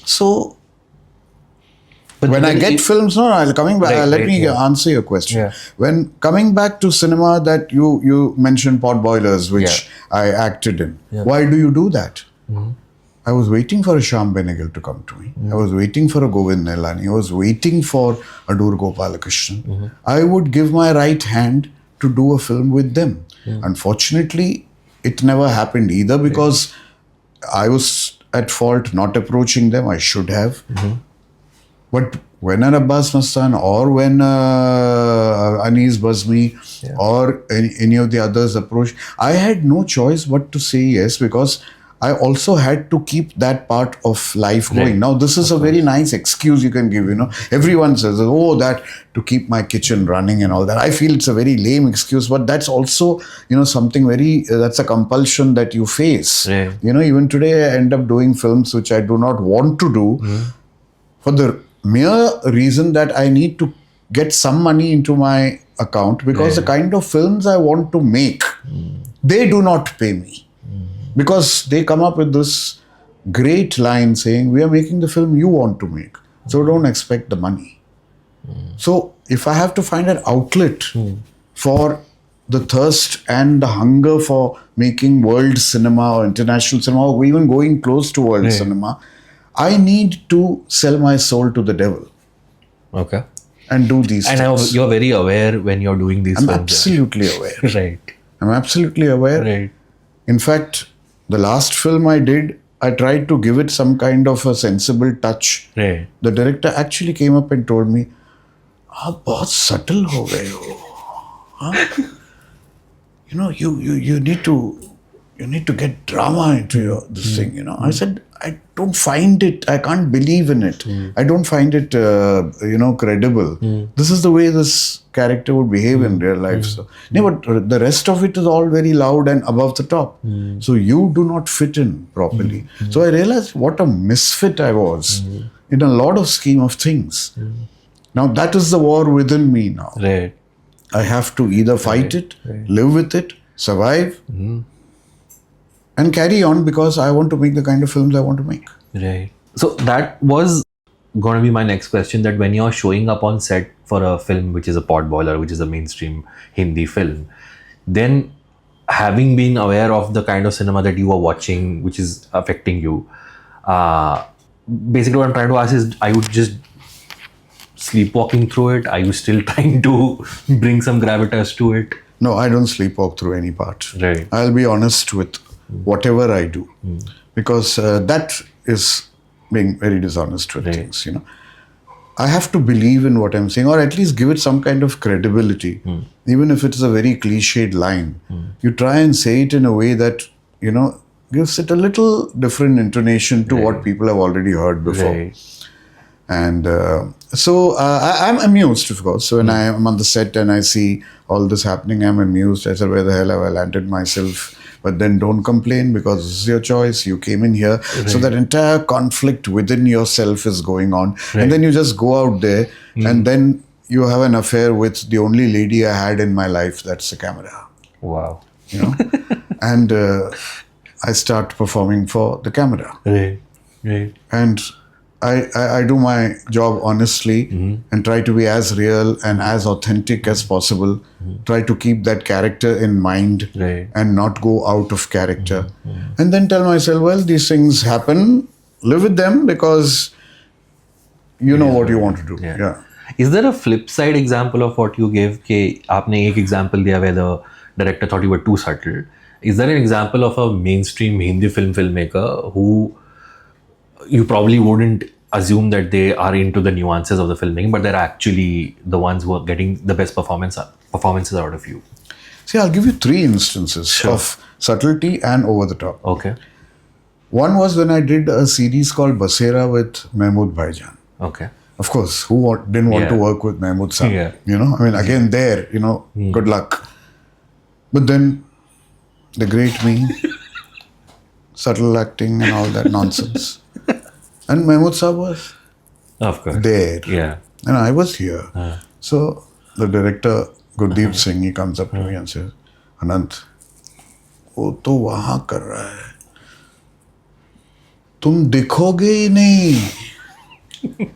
So But when I then get films, I'll coming back. Let me answer your question. Yeah. When coming back to cinema, that you mentioned Pot Boilers, which I acted in. Why do you do that? I was waiting for a Shyam Benegal to come to me. I was waiting for a Govind Nilani. I was waiting for a Adur Gopalakrishnan. I would give my right hand to do a film with them. Unfortunately, it never happened either because I was at fault not approaching them. I should have. But when an Abbas Mastan or when Anis Bazmi or any of the others approached, I had no choice but to say yes, because I also had to keep that part of life going. Now, this is a very nice excuse you can give, Everyone says, that to keep my kitchen running and all that. I feel it's a very lame excuse, but that's also, something very, that's a compulsion that you face. Even today I end up doing films which I do not want to do for the mere reason that I need to get some money into my account, because the kind of films I want to make, they do not pay me. Because they come up with this great line saying, we are making the film you want to make, so don't expect the money. So if I have to find an outlet for the thirst and the hunger for making world cinema or international cinema, or even going close to world cinema, I need to sell my soul to the devil. Okay. And do these things. And you're very aware when you're doing these films. I'm absolutely aware. Right. I'm absolutely aware. Right. In fact, the last film I did, I tried to give it some kind of a sensible touch. Right. The director actually came up and told me, "आप बहुत subtle हो गए हो, huh? You need to get drama into this thing, I said, I don't find it, I can't believe in it. I don't find it, credible. This is the way this character would behave in real life. So, but the rest of it is all very loud and above the top. So you do not fit in properly. So I realized what a misfit I was in a lot of scheme of things. Now that is the war within me now. Right. I have to either fight it, live with it, survive, and carry on, because I want to make the kind of films I want to make. Right. So that was going to be my next question, that when you're showing up on set for a film which is a pot boiler, which is a mainstream Hindi film, then having been aware of the kind of cinema that you are watching, which is affecting you, basically what I'm trying to ask is, are you just sleepwalking through it? Are you still trying to bring some gravitas to it? No, I don't sleepwalk through any part. Right. I'll be honest with whatever I do, because that is being very dishonest with things, I have to believe in what I'm saying, or at least give it some kind of credibility. Even if it's a very cliched line, you try and say it in a way that, gives it a little different intonation to what people have already heard before. Right. And I'm amused, of course. So when I am on the set and I see all this happening, I'm amused. I said, where the hell have I landed myself? But then don't complain, because this is your choice. You came in here. Right. So that entire conflict within yourself is going on. Right. And then you just go out there and then you have an affair with the only lady I had in my life. That's the camera. Wow. You know? And I start performing for the camera. Right. Right. And I do my job honestly and try to be as real and as authentic as possible. Try to keep that character in mind and not go out of character. And then tell myself, well, these things happen. Live with them, because you know what you want to do. Yeah. Is there a flip side example of what you gave? कि आपने एक example दिया where the director thought you were too subtle. Is there an example of a mainstream Hindi filmmaker who you probably wouldn't assume that they are into the nuances of the filmmaking, but they're actually the ones who are getting the best performances out of you? See, I'll give you 3 instances of subtlety and over the top. Okay. One was when I did a series called Basera with Mahmood Bhaijan. Okay. Of course, who didn't want to work with Mahmood Sahab? Yeah. You know, I mean, again, there, you know, good luck. But then, the great me, subtle acting and all that nonsense. And Mahmood Sahab was there. Yeah. And I was here. So, the director, Gurdeep Singh, he comes up to me and says, Anant, वो तो वहाँ कर रहा है, तुम दिखोगे ही नहीं.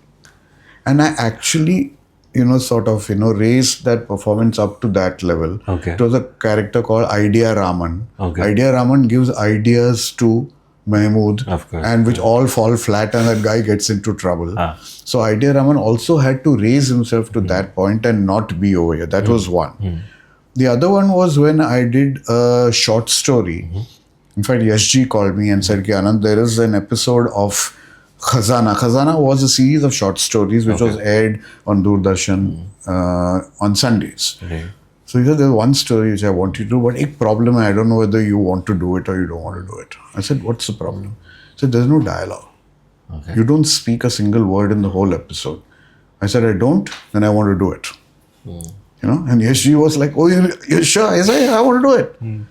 And I actually, raised that performance up to that level. Okay. It was a character called Idea Raman. Okay. Idea Raman gives ideas to Mahmood, and which all fall flat, and that guy gets into trouble. So Idea Raman also had to raise himself to that point and not be over here. That was one. The other one was when I did a short story. In fact, Yashji called me and said, Anand, there is an episode of Khazana. Khazana was a series of short stories which was aired on Doordarshan on Sundays. Right. So he said, there's one story which I want you to do, but a problem, I don't know whether you want to do it or you don't want to do it. I said, what's the problem? He said, there's no dialogue. Okay. You don't speak a single word in the whole episode. I said, I don't, then I want to do it. And Yashji was like, oh, you're sure? I said, I want to do it.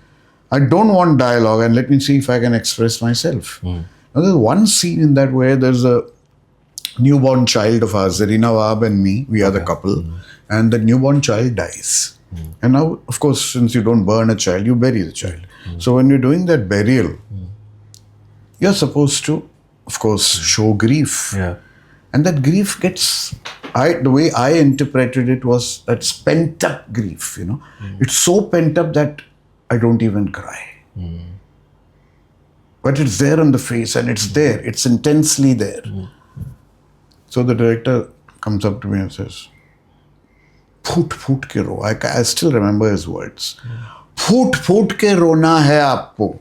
I don't want dialogue, and let me see if I can express myself. Now, there's one scene in that where there's a newborn child of ours, Zarina Wahab and me, we are the couple, and the newborn child dies. And now, of course, since you don't burn a child, you bury the child. So when you're doing that burial, you're supposed to, of course, show grief. Yeah. And that grief gets, the way I interpreted it was that's pent up grief, It's so pent up that I don't even cry. But it's there on the face, and it's there. It's intensely there. So the director comes up to me and says, "Phoot phoot ke ro." I still remember his words. "Phoot phoot ke rona hai aapko."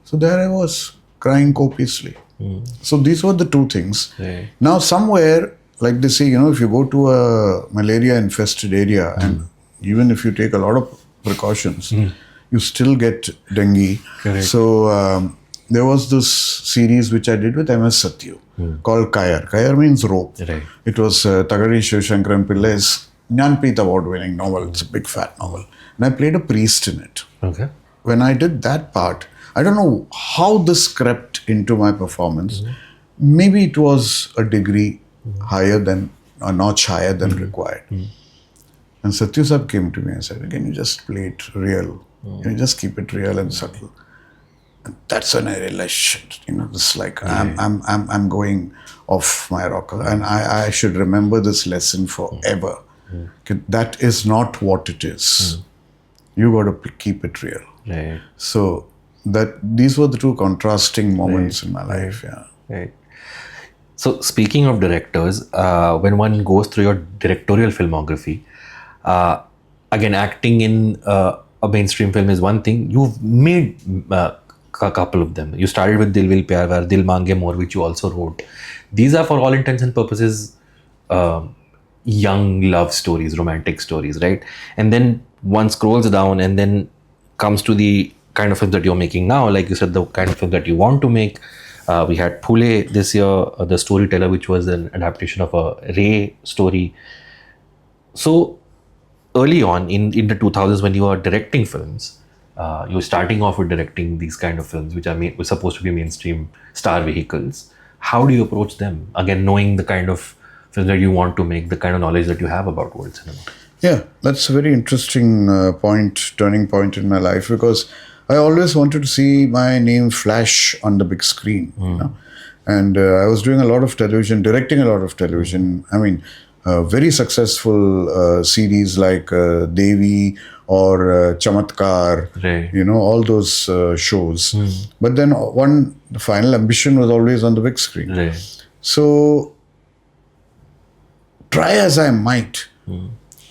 So there I was, crying copiously. So these were the two things. Right. Now somewhere, like they say, if you go to a malaria-infested area, and even if you take a lot of precautions, you still get dengue. Correct. So there was this series which I did with MS Satyu called Kayar. Kayar means rope. Right. It was Tagari Shivshankaran Pillai's Jnanpith award-winning novel. It's a big fat novel. And I played a priest in it. Okay. When I did that part, I don't know how this crept into my performance. Maybe it was a degree higher than, a notch higher than required. And Satyu Sahib came to me and said, can you just play it real? Can you just keep it real and subtle? And that's when I realized, shit, this like, I'm going off my rocker. And I should remember this lesson forever. That is not what it is. You got to keep it real. Right. So these were the two contrasting moments in my life. Yeah. Right. So speaking of directors, when one goes through your directorial filmography, again, acting in a mainstream film is one thing. You've made a couple of them. You started with Dil Vil Pyar Var, Dil Mange More, which you also wrote. These are, for all intents and purposes, young love stories, romantic stories, right? And then one scrolls down and then comes to the kind of films that you're making now, like you said, the kind of film that you want to make. We had Phule this year, The Storyteller, which was an adaptation of a Ray story. So early on in the 2000s, when you were directing films, you were starting off with directing these kind of films, which were supposed to be mainstream star vehicles. How do you approach them? Again, knowing the kind of films that you want to make, the kind of knowledge that you have about world cinema. Yeah, that's a very interesting turning point in my life, because I always wanted to see my name flash on the big screen. You know? And I was doing a lot of television, directing a lot of television. I mean, very successful series like Devi or Chamatkar, Right. you know, all those shows. But then the final ambition was always on the big screen. Right. So, try as I might,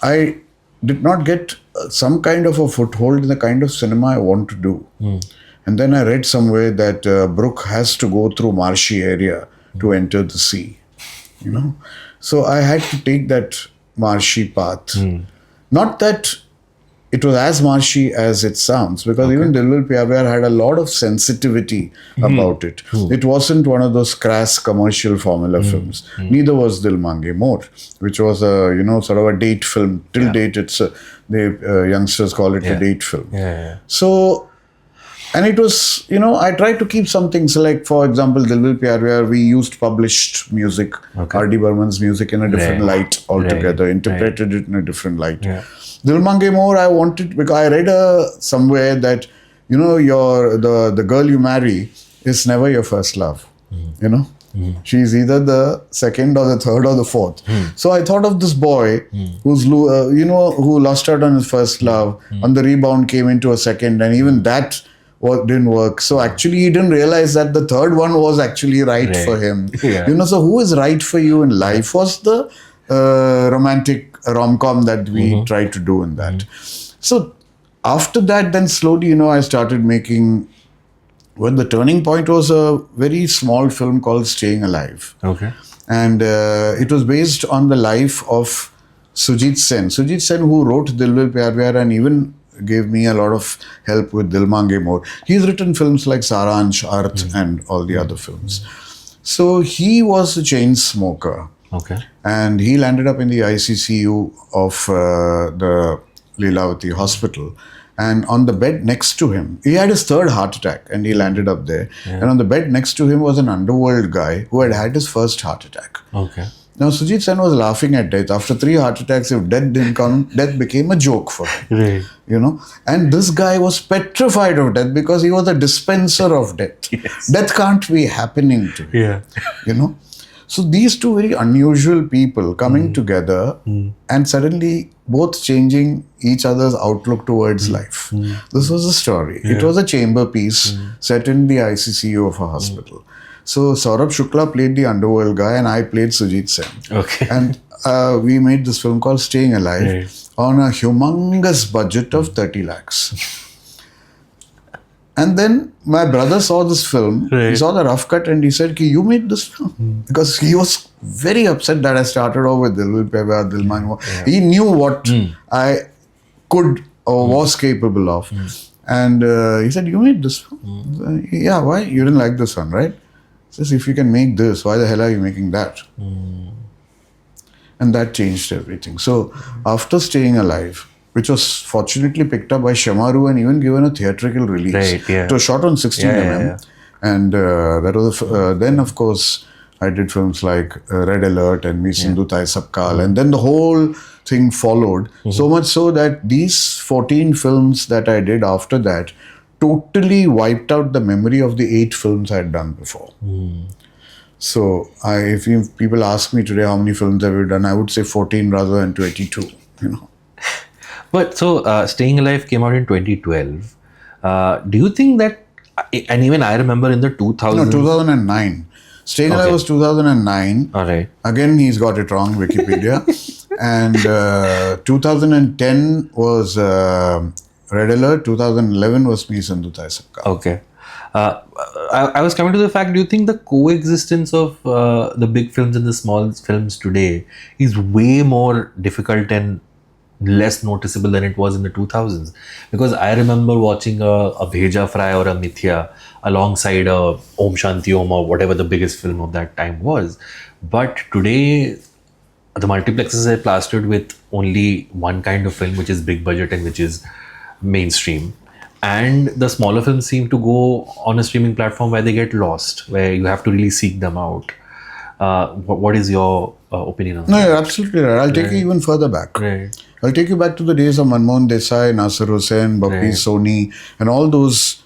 I did not get some kind of a foothold in the kind of cinema I want to do. And then I read somewhere that brook has to go through marshy area to enter the sea, you know. So I had to take that marshy path. Not that it was as marshy as it sounds, because even Dil Vil Pyar Vyar had a lot of sensitivity about it. It wasn't one of those crass commercial formula films. Neither was Dil Mange More, which was a, you know, sort of a date film. Till date, it's the youngsters call it a date film. So, and it was, you know, I tried to keep some things like, for example, Dil Vil Pyar Vyar, we used published music, R.D. Burman's music, in a different light altogether, interpreted it in a different light. Dil Mange More, I wanted, because I read somewhere that, you know, the girl you marry is never your first love, you know. She's either the second or the third or the fourth. So I thought of this boy who's, you know, who lost out on his first love, on the rebound came into a second, and even that didn't work. So actually he didn't realize that the third one was actually right for him. You know, so who is right for you in life was the romantic rom-com that we tried to do in that. So after that, then slowly, you know, I started making, well, the turning point was a very small film called Staying Alive. And it was based on the life of Sujit Sen. Sujit Sen, who wrote Dil Vil Pyar Vyar and even gave me a lot of help with Dil Mange More. He's written films like Saransh, Arth, and all the other films. So he was a chain smoker. And he landed up in the ICCU of the Leelavati hospital. And on the bed next to him, he had his third heart attack and he landed up there. And on the bed next to him was an underworld guy who had had his first heart attack. Now, Sujit Sen was laughing at death. After 3 heart attacks, if death didn't come, death became a joke for him. You know, and this guy was petrified of death because he was a dispenser of death. Death can't be happening to him. You know. So these two very unusual people coming together and suddenly both changing each other's outlook towards life. This was a story. It was a chamber piece set in the ICCU of a hospital. So Saurabh Shukla played the underworld guy and I played Sujit Sen. And we made this film called Staying Alive on a humongous budget of 30 lakhs. And then my brother saw this film, he saw the rough cut and he said, Ki, you made this film? Because he was very upset that I started off with Dil Vil Pyar Vyar, Dil Mange More. He knew what I could or was capable of. And he said, you made this film? Yeah, why? You didn't like this one, right? He says, if you can make this, why the hell are you making that? And that changed everything. So after Staying Alive, which was fortunately picked up by Shamaru and even given a theatrical release. It was shot on 16mm. And that was then, of course, I did films like Red Alert and Me Sindhu Thai Sabkal. And then the whole thing followed. So much so that these 14 films that I did after that totally wiped out the memory of the 8 films I had done before. So if people ask me today how many films have you done, I would say 14 rather than 22, you know. But so Staying Alive came out in 2012. Do you think that, and even I remember in the 2000s. No, 2009. Staying Alive was 2009. All right. Again, he's got it wrong, Wikipedia. And 2010 was Red Alert. 2011 was Me Sindhu Thai Sabkal. Okay. I was coming to the fact, do you think the coexistence of the big films and the small films today is way more difficult and less noticeable than it was in the 2000s. Because I remember watching a Bheja Fry or a Mithya alongside a Om Shanti Om or whatever the biggest film of that time was. But today, the multiplexes are plastered with only one kind of film, which is big budget and which is mainstream. And the smaller films seem to go on a streaming platform where they get lost, where you have to really seek them out. What is your opinion on No, that? you're absolutely right. I'll take you even further back. Right. I'll take you back to the days of Manmohan Desai, Nasir Hussain, Bapi Right. Soni, and all those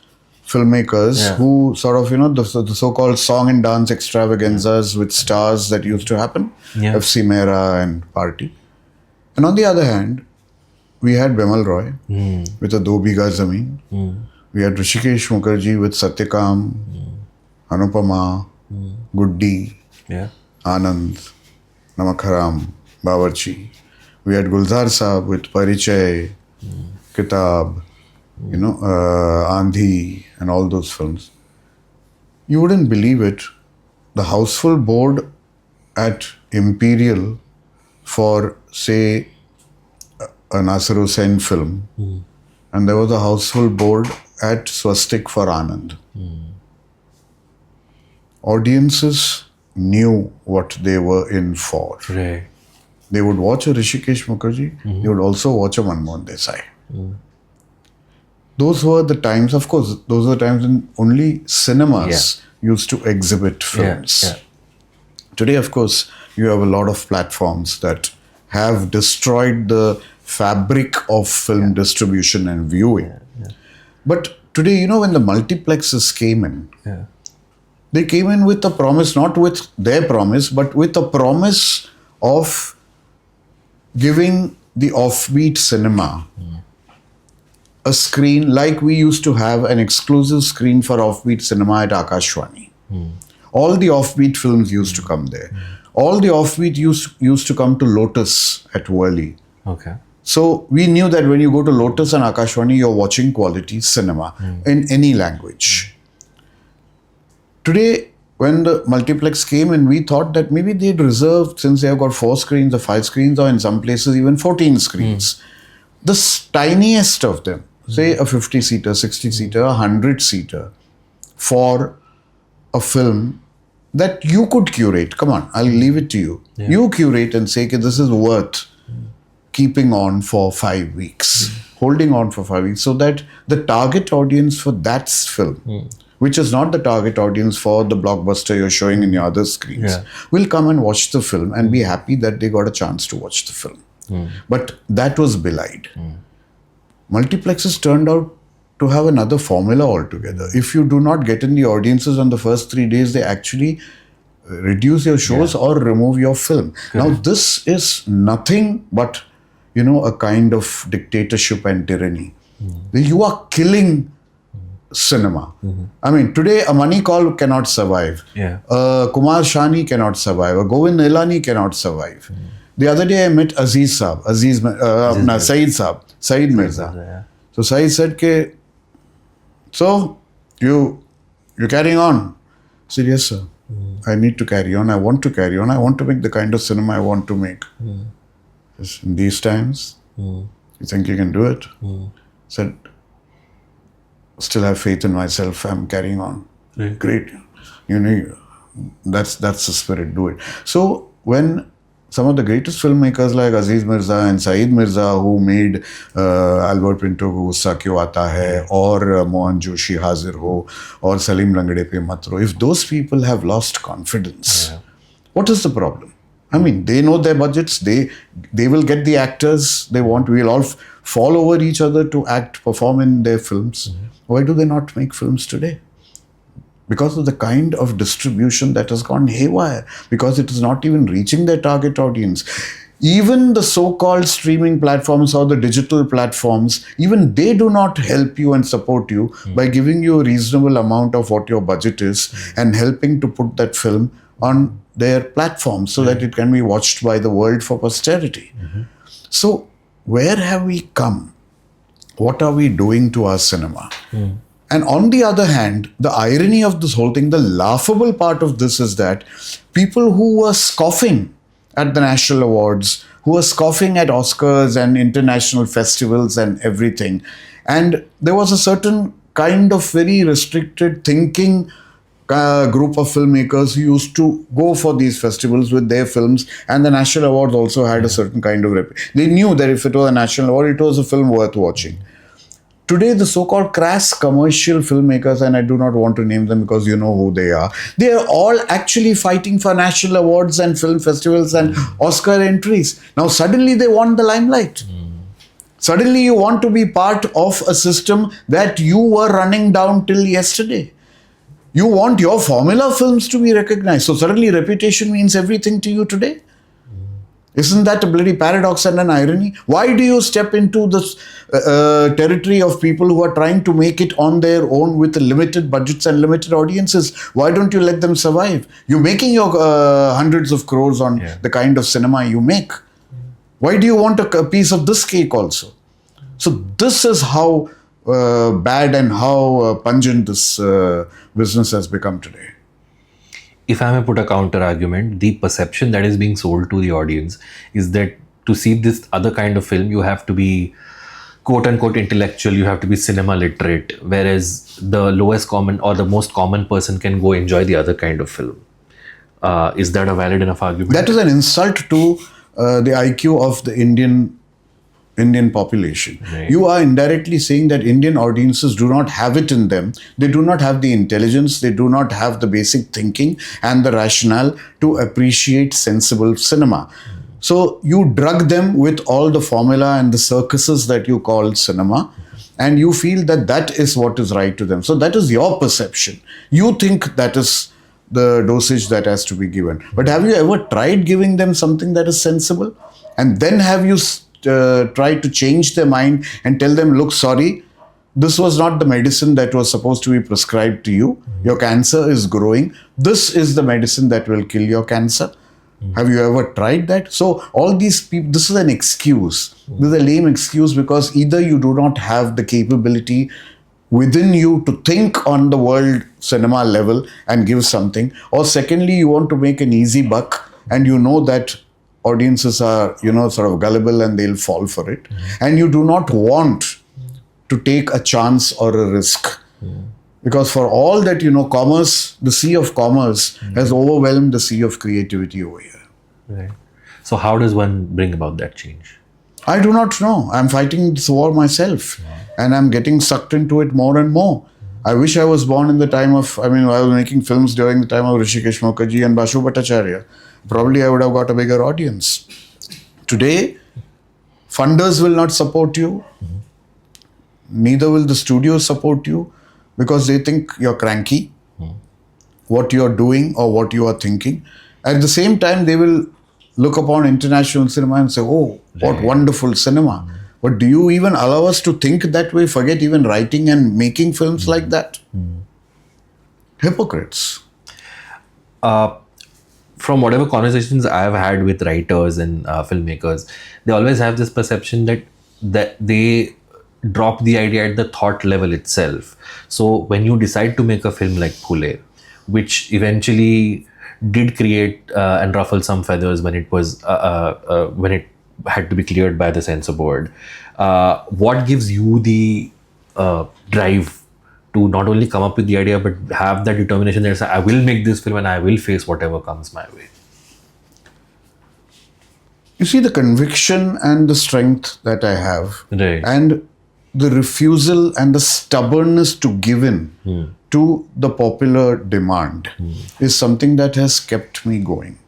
filmmakers Yeah. who sort of, the so-called song and dance extravaganzas with stars that used to happen. Yeah. FC Mera and Party. And on the other hand, we had Bimal Roy with a Do Biga Zameen. We had Rishikesh Mukherjee with Satyakam, Anupama, Guddi, Yeah. Anand, Namak Haram, Bawarchi. We had Gulzar Saab with Parichay, Kitab, Andhi, and all those films. You wouldn't believe it. The houseful board at Imperial for, say, a Nasir Hussain film, and there was a houseful board at Swastik for Anand. Audiences knew what they were in for. Right. They would watch a Rishikesh Mukherjee, they would also watch a Manmohan Desai. Those were the times, of course, those were the times when only cinemas used to exhibit films. Yeah. Today, of course, you have a lot of platforms that have destroyed the fabric of film distribution and viewing. But today, when the multiplexes came in, they came in with a promise, not with their promise, but with a promise of giving the offbeat cinema a screen like we used to have an exclusive screen for offbeat cinema at Akashvani. All the offbeat films used to come there. All the offbeat used to come to Lotus at Worli. Okay. So we knew that when you go to Lotus and Akashvani, you're watching quality cinema in any language. Today, when the multiplex came in, we thought that maybe they'd reserved, since they have got 4 screens or 5 screens, or in some places even 14 screens, the tiniest of them, say a 50-seater, 60-seater, a 100-seater, for a film that you could curate. Come on, I'll leave it to you. You curate and say, okay, this is worth keeping on for 5 weeks, holding on for 5 weeks, so that the target audience for that film, which is not the target audience for the blockbuster you're showing in your other screens, will come and watch the film and be happy that they got a chance to watch the film. But that was belied. Multiplexes turned out to have another formula altogether. If you do not get in the audiences on the first 3 days, they actually reduce your shows or remove your film. Now, this is nothing but, a kind of dictatorship and tyranny. You are killing cinema. I mean, today a Money Call cannot survive. Kumar Shani cannot survive. A Govind Nilani cannot survive. The other day I met Aziz Saab, Saeed Mirza. So Saeed said, so you're carrying on? I said, yes, sir. I need to carry on. I want to carry on. I want to make the kind of cinema I want to make. In these times, you think you can do it? Said, still have faith in myself. I'm carrying on. Great. That's the spirit. Do it. So when some of the greatest filmmakers like Aziz Mirza and Saeed Mirza, who made Albert Pinto Ko Gussa Kyun Aata Hai, or Mohan Joshi Hazir Ho, or Salim Langde Pe Matro, if those people have lost confidence, what is the problem? I mean, they know their budgets. They will get the actors they want. We'll all fall over each other to perform in their films. Why do they not make films today? Because of the kind of distribution that has gone haywire. Because it is not even reaching their target audience. Even the so-called streaming platforms or the digital platforms, even they do not help you and support you by giving you a reasonable amount of what your budget is and helping to put that film on their platform so that it can be watched by the world for posterity. So where have we come? What are we doing to our cinema? And on the other hand, the irony of this whole thing, the laughable part of this is that people who were scoffing at the National Awards who were scoffing at Oscars and international festivals and everything. And there was a certain kind of very restricted thinking group of filmmakers who used to go for these festivals with their films, and the national awards also had a certain kind of they knew that if it was a national award, it was a film worth watching. Today, the so-called crass commercial filmmakers, and I do not want to name them because you know who they are all actually fighting for national awards and film festivals and Oscar entries. Now suddenly they want the limelight. Suddenly you want to be part of a system that you were running down till yesterday. You want your formula films to be recognized. So suddenly reputation means everything to you today. Isn't that a bloody paradox and an irony? Why do you step into this territory of people who are trying to make it on their own with limited budgets and limited audiences? Why don't you let them survive? You're making your hundreds of crores on the kind of cinema you make. Why do you want a piece of this cake also? So this is how bad and how pungent this business has become today. If I may put a counter argument, the perception that is being sold to the audience is that to see this other kind of film, you have to be quote unquote intellectual, you have to be cinema literate, whereas the lowest common or the most common person can go enjoy the other kind of film. Is that a valid enough argument? That is an insult to the IQ of the Indian population. Right. You are indirectly saying that Indian audiences do not have it in them. They do not have the intelligence. They do not have the basic thinking and the rationale to appreciate sensible cinema. So you drug them with all the formula and the circuses that you call cinema, and you feel that that is what is right to them. So that is your perception. You think that is the dosage that has to be given. But have you ever tried giving them something that is sensible? And then have you try to change their mind and tell them, look, sorry, this was not the medicine that was supposed to be prescribed to you. Your cancer is growing. This is the medicine that will kill your cancer. Have you ever tried that? So all these people, this is an excuse. This is a lame excuse because either you do not have the capability within you to think on the world cinema level and give something, or secondly, you want to make an easy buck and you know that audiences are, sort of gullible and they'll fall for it. And you do not want to take a chance or a risk. Because for all that, commerce, the sea of commerce has overwhelmed the sea of creativity over here. Right. So how does one bring about that change? I do not know. I'm fighting this war myself. And I'm getting sucked into it more and more. I wish I was born in the time of, I was making films during the time of Rishikesh Mukherjee and Bashu Bhattacharya. Probably I would have got a bigger audience. Today, funders will not support you. Neither will the studios support you because they think you're cranky, what you're doing or what you are thinking. At the same time, they will look upon international cinema and say, oh, what wonderful cinema. But do you even allow us to think that way? Forget even writing and making films like that? Hypocrites. From whatever conversations I've had with writers and filmmakers, they always have this perception that they drop the idea at the thought level itself. So when you decide to make a film like Phule, which eventually did create and ruffle some feathers when it was when it had to be cleared by the censor board, what gives you the drive to not only come up with the idea, but have that determination that I will make this film and I will face whatever comes my way? You see, the conviction and the strength that I have, right, and the refusal and the stubbornness to give in to the popular demand is something that has kept me going.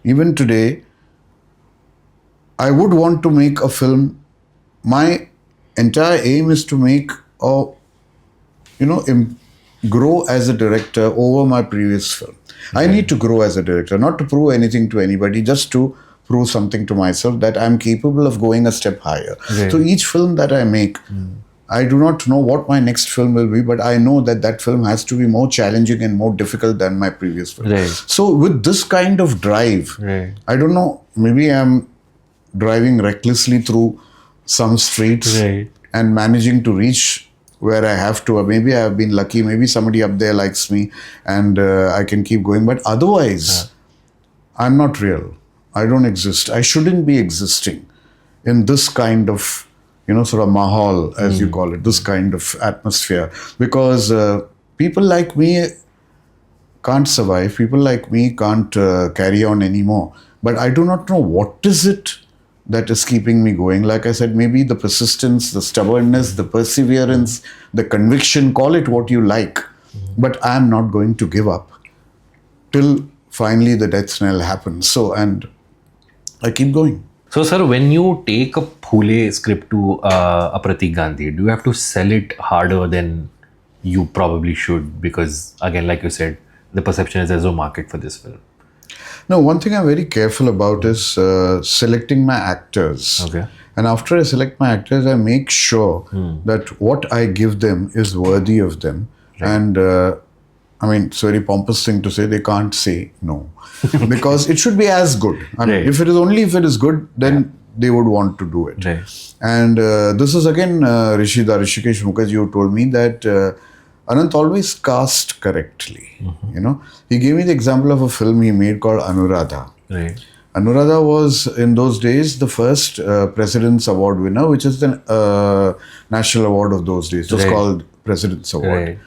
Even today, I would want to make a film. My entire aim is to make a grow as a director over my previous film. I need to grow as a director, not to prove anything to anybody, just to prove something to myself that I'm capable of going a step higher. Right. So each film that I make, I do not know what my next film will be, but I know that that film has to be more challenging and more difficult than my previous film. Right. So with this kind of drive, right, I don't know, maybe I'm driving recklessly through some streets right, and managing to reach where I have to, or maybe I have been lucky, maybe somebody up there likes me and I can keep going, but otherwise, I'm not real. I don't exist. I shouldn't be existing in this kind of, sort of mahal, as you call it, this kind of atmosphere. Because people like me can't survive. People like me can't carry on anymore. But I do not know what is it that is keeping me going. Like I said, maybe the persistence, the stubbornness, the perseverance, the conviction, call it what you like. But I am not going to give up till finally the death knell happens. So, and I keep going. So, sir, when you take a Phule script to a Pratik Gandhi, do you have to sell it harder than you probably should? Because, again, like you said, the perception is there's no market for this film. No, one thing I'm very careful about is selecting my actors. Okay. And after I select my actors, I make sure that what I give them is worthy of them. Right. And I mean, it's a very pompous thing to say, they can't say no. Because it should be as good. I mean, if it is good, then they would want to do it. Right. And this is again Rishikesh Mukherjee, who told me that Anant always cast correctly. He gave me the example of a film he made called Anuradha. Right. Anuradha was in those days the first President's Award winner, which is the national award of those days. It was called President's Award. Right.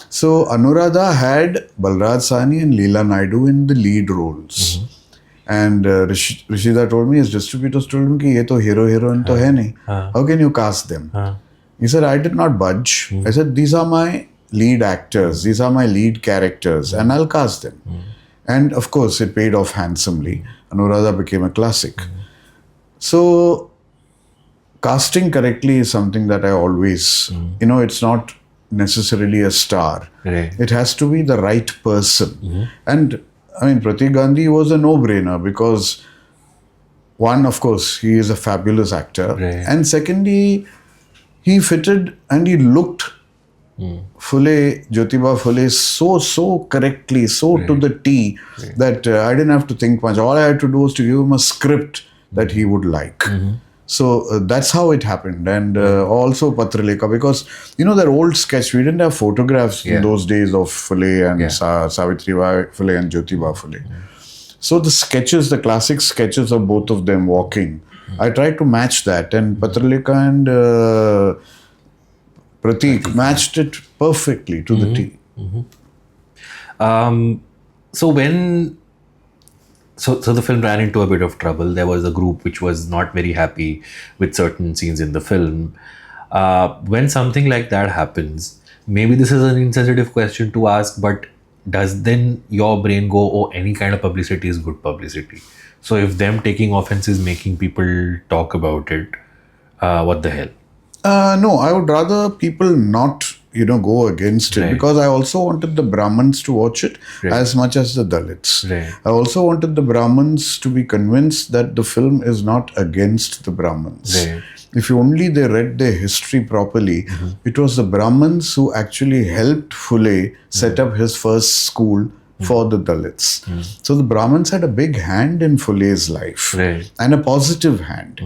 So Anuradha had Balraj Sahni and Leela Naidu in the lead roles. And Rishida told me, his distributors told him, ki ye to hero heroine to hai nahi. How can you cast them? He said, I did not budge. I said, these are my lead actors, these are my lead characters, and I'll cast them. And of course, it paid off handsomely. Anuradha became a classic. So, casting correctly is something that I always, it's not necessarily a star. Right. It has to be the right person. And I mean, Pratik Gandhi was a no-brainer because one, of course, he is a fabulous actor. Right. And secondly, he fitted and he looked Phule, Jyotiba Phule so correctly, to the T that I didn't have to think much. All I had to do was to give him a script that he would like. So that's how it happened. And also Patralekha, because, that old sketch, we didn't have photographs in those days of Phule and Savitribai Phule and Jyotiba Phule. So the sketches, the classic sketches of both of them walking, I tried to match that. And Patralekha and Pratik matched it perfectly to the T. So the film ran into a bit of trouble. There was a group which was not very happy with certain scenes in the film. When something like that happens, maybe this is an insensitive question to ask, but does then your brain go, oh, any kind of publicity is good publicity? So if them taking offense is making people talk about it, what the hell? No, I would rather people not, go against it, because I also wanted the Brahmins to watch it as much as the Dalits. Right. I also wanted the Brahmins to be convinced that the film is not against the Brahmins. Right. If only they read their history properly, it was the Brahmins who actually helped Phule set up his first school for the Dalits. So the Brahmins had a big hand in Phule's life, and a positive hand.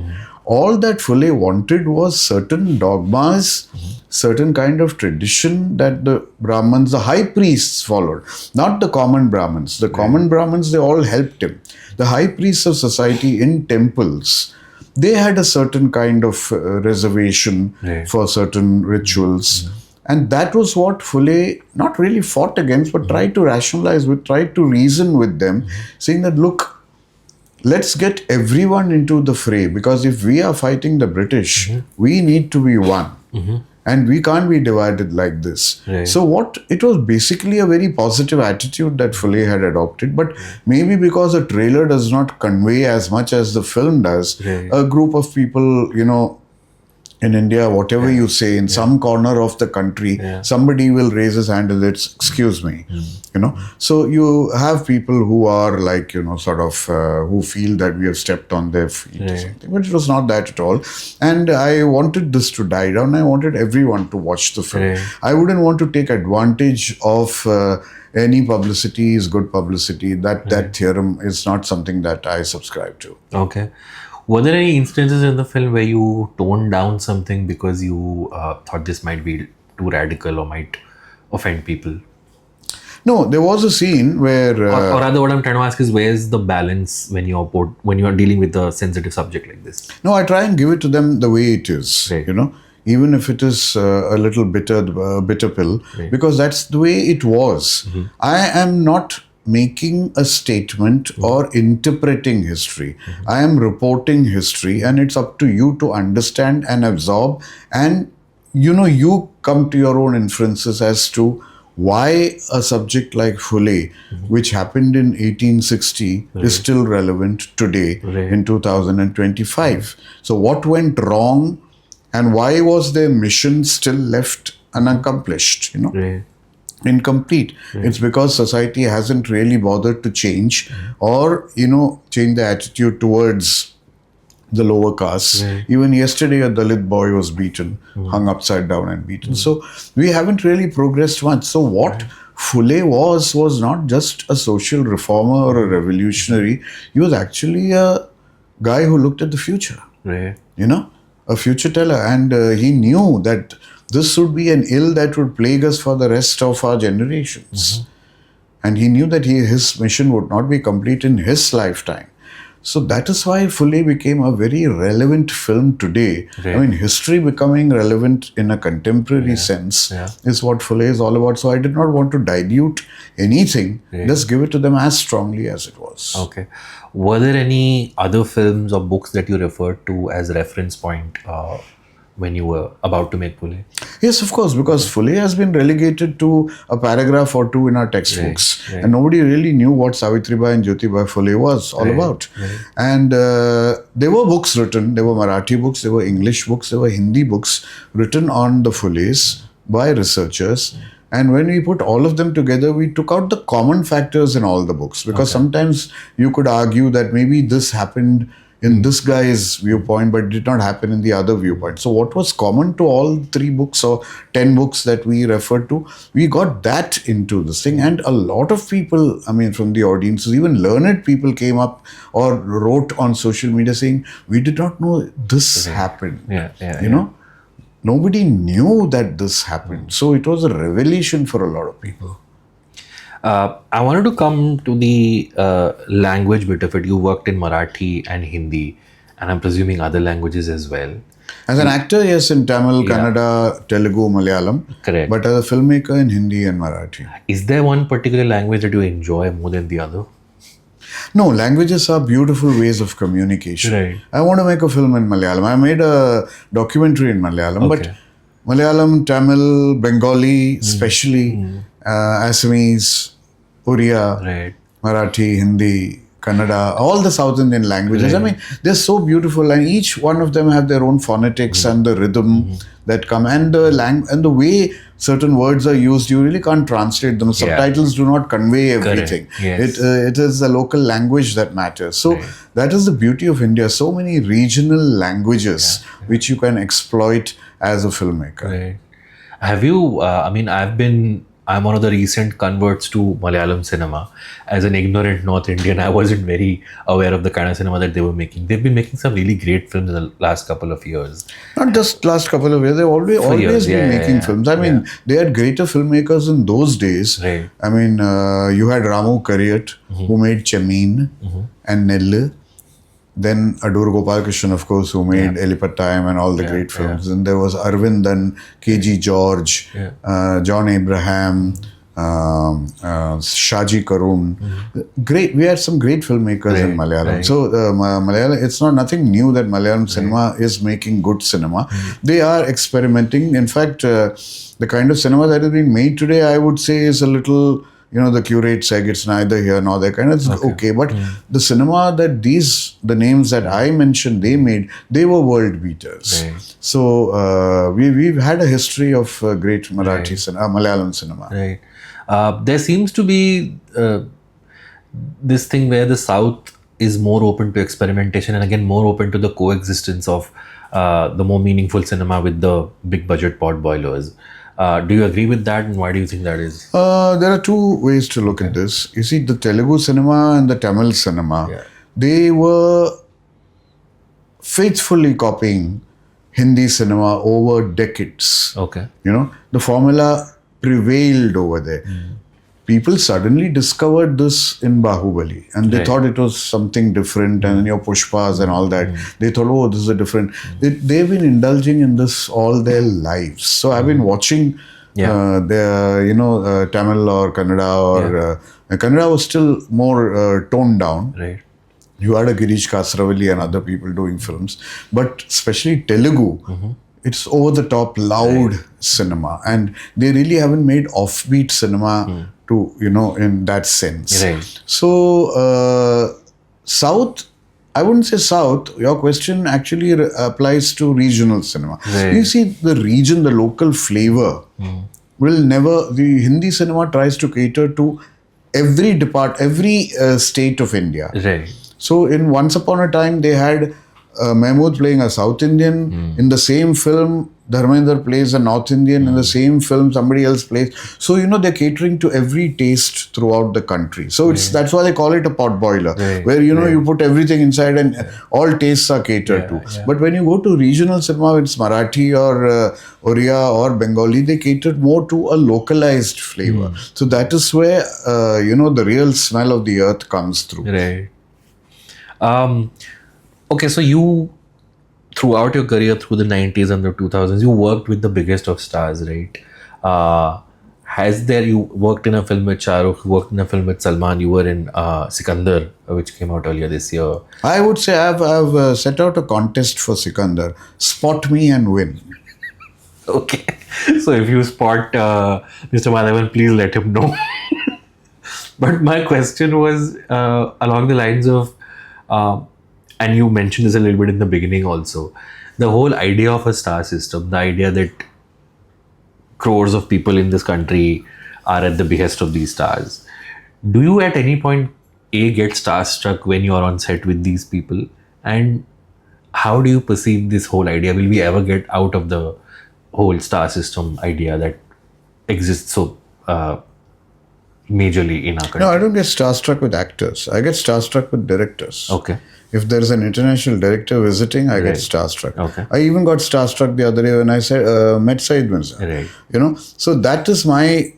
All that Phule wanted was certain dogmas, certain kind of tradition that the Brahmins, the high priests followed, not the common Brahmins. The common Brahmins, they all helped him. The high priests of society in temples, they had a certain kind of reservation for certain rituals. And that was what Phule not really fought against, but tried to rationalize with, tried to reason with them, saying that, look, let's get everyone into the fray, because if we are fighting the British, we need to be one. And we can't be divided like this. So it was basically a very positive attitude that Phule had adopted, but maybe because a trailer does not convey as much as the film does, a group of people, in India, whatever you say, in some corner of the country, somebody will raise his hand and say, excuse me, So you have people who are like, who feel that we have stepped on their feet or something. But it was not that at all. And I wanted this to die down. I wanted everyone to watch the film. I wouldn't want to take advantage of any publicity is good publicity. That theorem is not something that I subscribe to. Okay. Were there any instances in the film where you toned down something because you thought this might be too radical or might offend people? No, there was a scene where Or rather, what I'm trying to ask is, where's the balance when you're dealing with a sensitive subject like this? no, I try and give it to them the way it is. Right. Even if it is a little bitter pill, because that's the way it was. I am not making a statement or interpreting history. I am reporting history, and it's up to you to understand and absorb, and you come to your own inferences as to why a subject like Phule, which happened in 1860, is still relevant today in 2025. So what went wrong, and why was their mission still left unaccomplished, incomplete? It's because society hasn't really bothered to change, or change the attitude towards the lower castes. Even yesterday, a Dalit boy was beaten, hung upside down and beaten. So we haven't really progressed much. So what Phule was not just a social reformer or a revolutionary. He was actually a guy who looked at the future. A future teller, and he knew that this would be an ill that would plague us for the rest of our generations. And he knew that his mission would not be complete in his lifetime. So that is why Phule became a very relevant film today. I mean, history becoming relevant in a contemporary sense is what Phule is all about. So I did not want to dilute anything. Just give it to them as strongly as it was. Okay. Were there any other films or books that you referred to as reference point when you were about to make Phule? Yes, of course, because Phule has been relegated to a paragraph or two in our textbooks, and nobody really knew what Savitribai and Jyotiba Phule was all about. And there were books written, there were Marathi books, there were English books, there were Hindi books written on the Phules by researchers. And when we put all of them together, we took out the common factors in all the books, because sometimes you could argue that maybe this happened in this guy's viewpoint, but did not happen in the other viewpoint. So what was common to all 3 books or 10 books that we referred to, we got that into this thing. And a lot of people, I mean, from the audiences, even learned people came up or wrote on social media saying, we did not know this happened. Nobody knew that this happened. So it was a revelation for a lot of people. I wanted to come to the language bit of it. You worked in Marathi and Hindi, and I'm presuming other languages as well. As an actor, yes, in Tamil, Kannada, Telugu, Malayalam. Correct. But as a filmmaker, in Hindi and Marathi. Is there one particular language that you enjoy more than the other? No, languages are beautiful ways of communication. Right. I want to make a film in Malayalam. I made a documentary in Malayalam, but Malayalam, Tamil, Bengali, especially, Assamese, Oriya, Marathi, Hindi, Kannada, all the South Indian languages. I mean, they're so beautiful, and each one of them have their own phonetics and the rhythm that come, and the way certain words are used. You really can't translate them. Subtitles do not convey everything. It is the local language that matters. So that is the beauty of India. So many regional languages which you can exploit as a filmmaker. Have you? I'm one of the recent converts to Malayalam cinema. As an ignorant North Indian, I wasn't very aware of the kind of cinema that they were making. They've been making some really great films in the last couple of years. Not just last couple of years, they've always been making films. I mean, they had greater filmmakers in those days. I mean, you had Ramu Kariyat, who made Chameen and Nellu. Then Adur Gopalakrishnan, of course, who made Elipatayam and all the great films. And there was Arvind and K.G. George, John Abraham, Shaji Karun. Great. We had some great filmmakers in Malayalam. So Malayalam, it's not nothing new that Malayalam cinema is making good cinema. They are experimenting. In fact, the kind of cinema that is being made today, I would say, is a little... the curate said it's neither here nor there, kind of okay. But the cinema that the names that I mentioned, they made, they were world beaters. So we've had a history of great Marathi Malayalam cinema. There seems to be this thing where the South is more open to experimentation and again more open to the coexistence of the more meaningful cinema with the big budget pot boilers. Do you agree with that, and why do you think that is? There are 2 ways to look at this. You see, the Telugu cinema and the Tamil cinema, they were faithfully copying Hindi cinema over decades. The formula prevailed over there. people suddenly discovered this in Bahubali, and they Right. thought it was something different, and your Pushpas and all that. They thought, oh, this is a different. They've been indulging in this all their lives. So I've been watching the Tamil or Kannada or Kannada was still more toned down. Right. You had a Girish Kasravalli and other people doing films, but especially Telugu, it's over the top, loud cinema, and they really haven't made offbeat cinema to in that sense. Right. So South, I wouldn't say South. Your question actually applies to regional cinema. Right. You see, the region, the local flavor will never. The Hindi cinema tries to cater to every state of India. Right. So in Once Upon a Time, they had Mahmood playing a South Indian. In the same film, Dharmendra plays a North Indian. In the same film, somebody else plays. So, they're catering to every taste throughout the country. So that's why they call it a pot boiler, where, you put everything inside and all tastes are catered to. Yeah. But when you go to regional cinema, it's Marathi or Oriya or Bengali, they cater more to a localized flavor. So that is where, the real smell of the earth comes through. Right. Okay, so you, throughout your career, through the 90s and the 2000s, you worked with the biggest of stars, right? You worked in a film with Shah Rukh, you worked in a film with Salman, you were in Sikandar, which came out earlier this year. I would say I've set out a contest for Sikandar. Spot me and win. Okay. So if you spot Mr. Mahadevan, please let him know. But my question was along the lines of, and you mentioned this a little bit in the beginning also, the whole idea of a star system, the idea that crores of people in this country are at the behest of these stars. Do you at any point get starstruck when you're on set with these people? And how do you perceive this whole idea? Will we ever get out of the whole star system idea that exists so majorly in our country? No, I don't get starstruck with actors. I get starstruck with directors. Okay. If there is an international director visiting, I get starstruck. Okay. I even got starstruck the other day when I met Said Mirza. Right. So that is my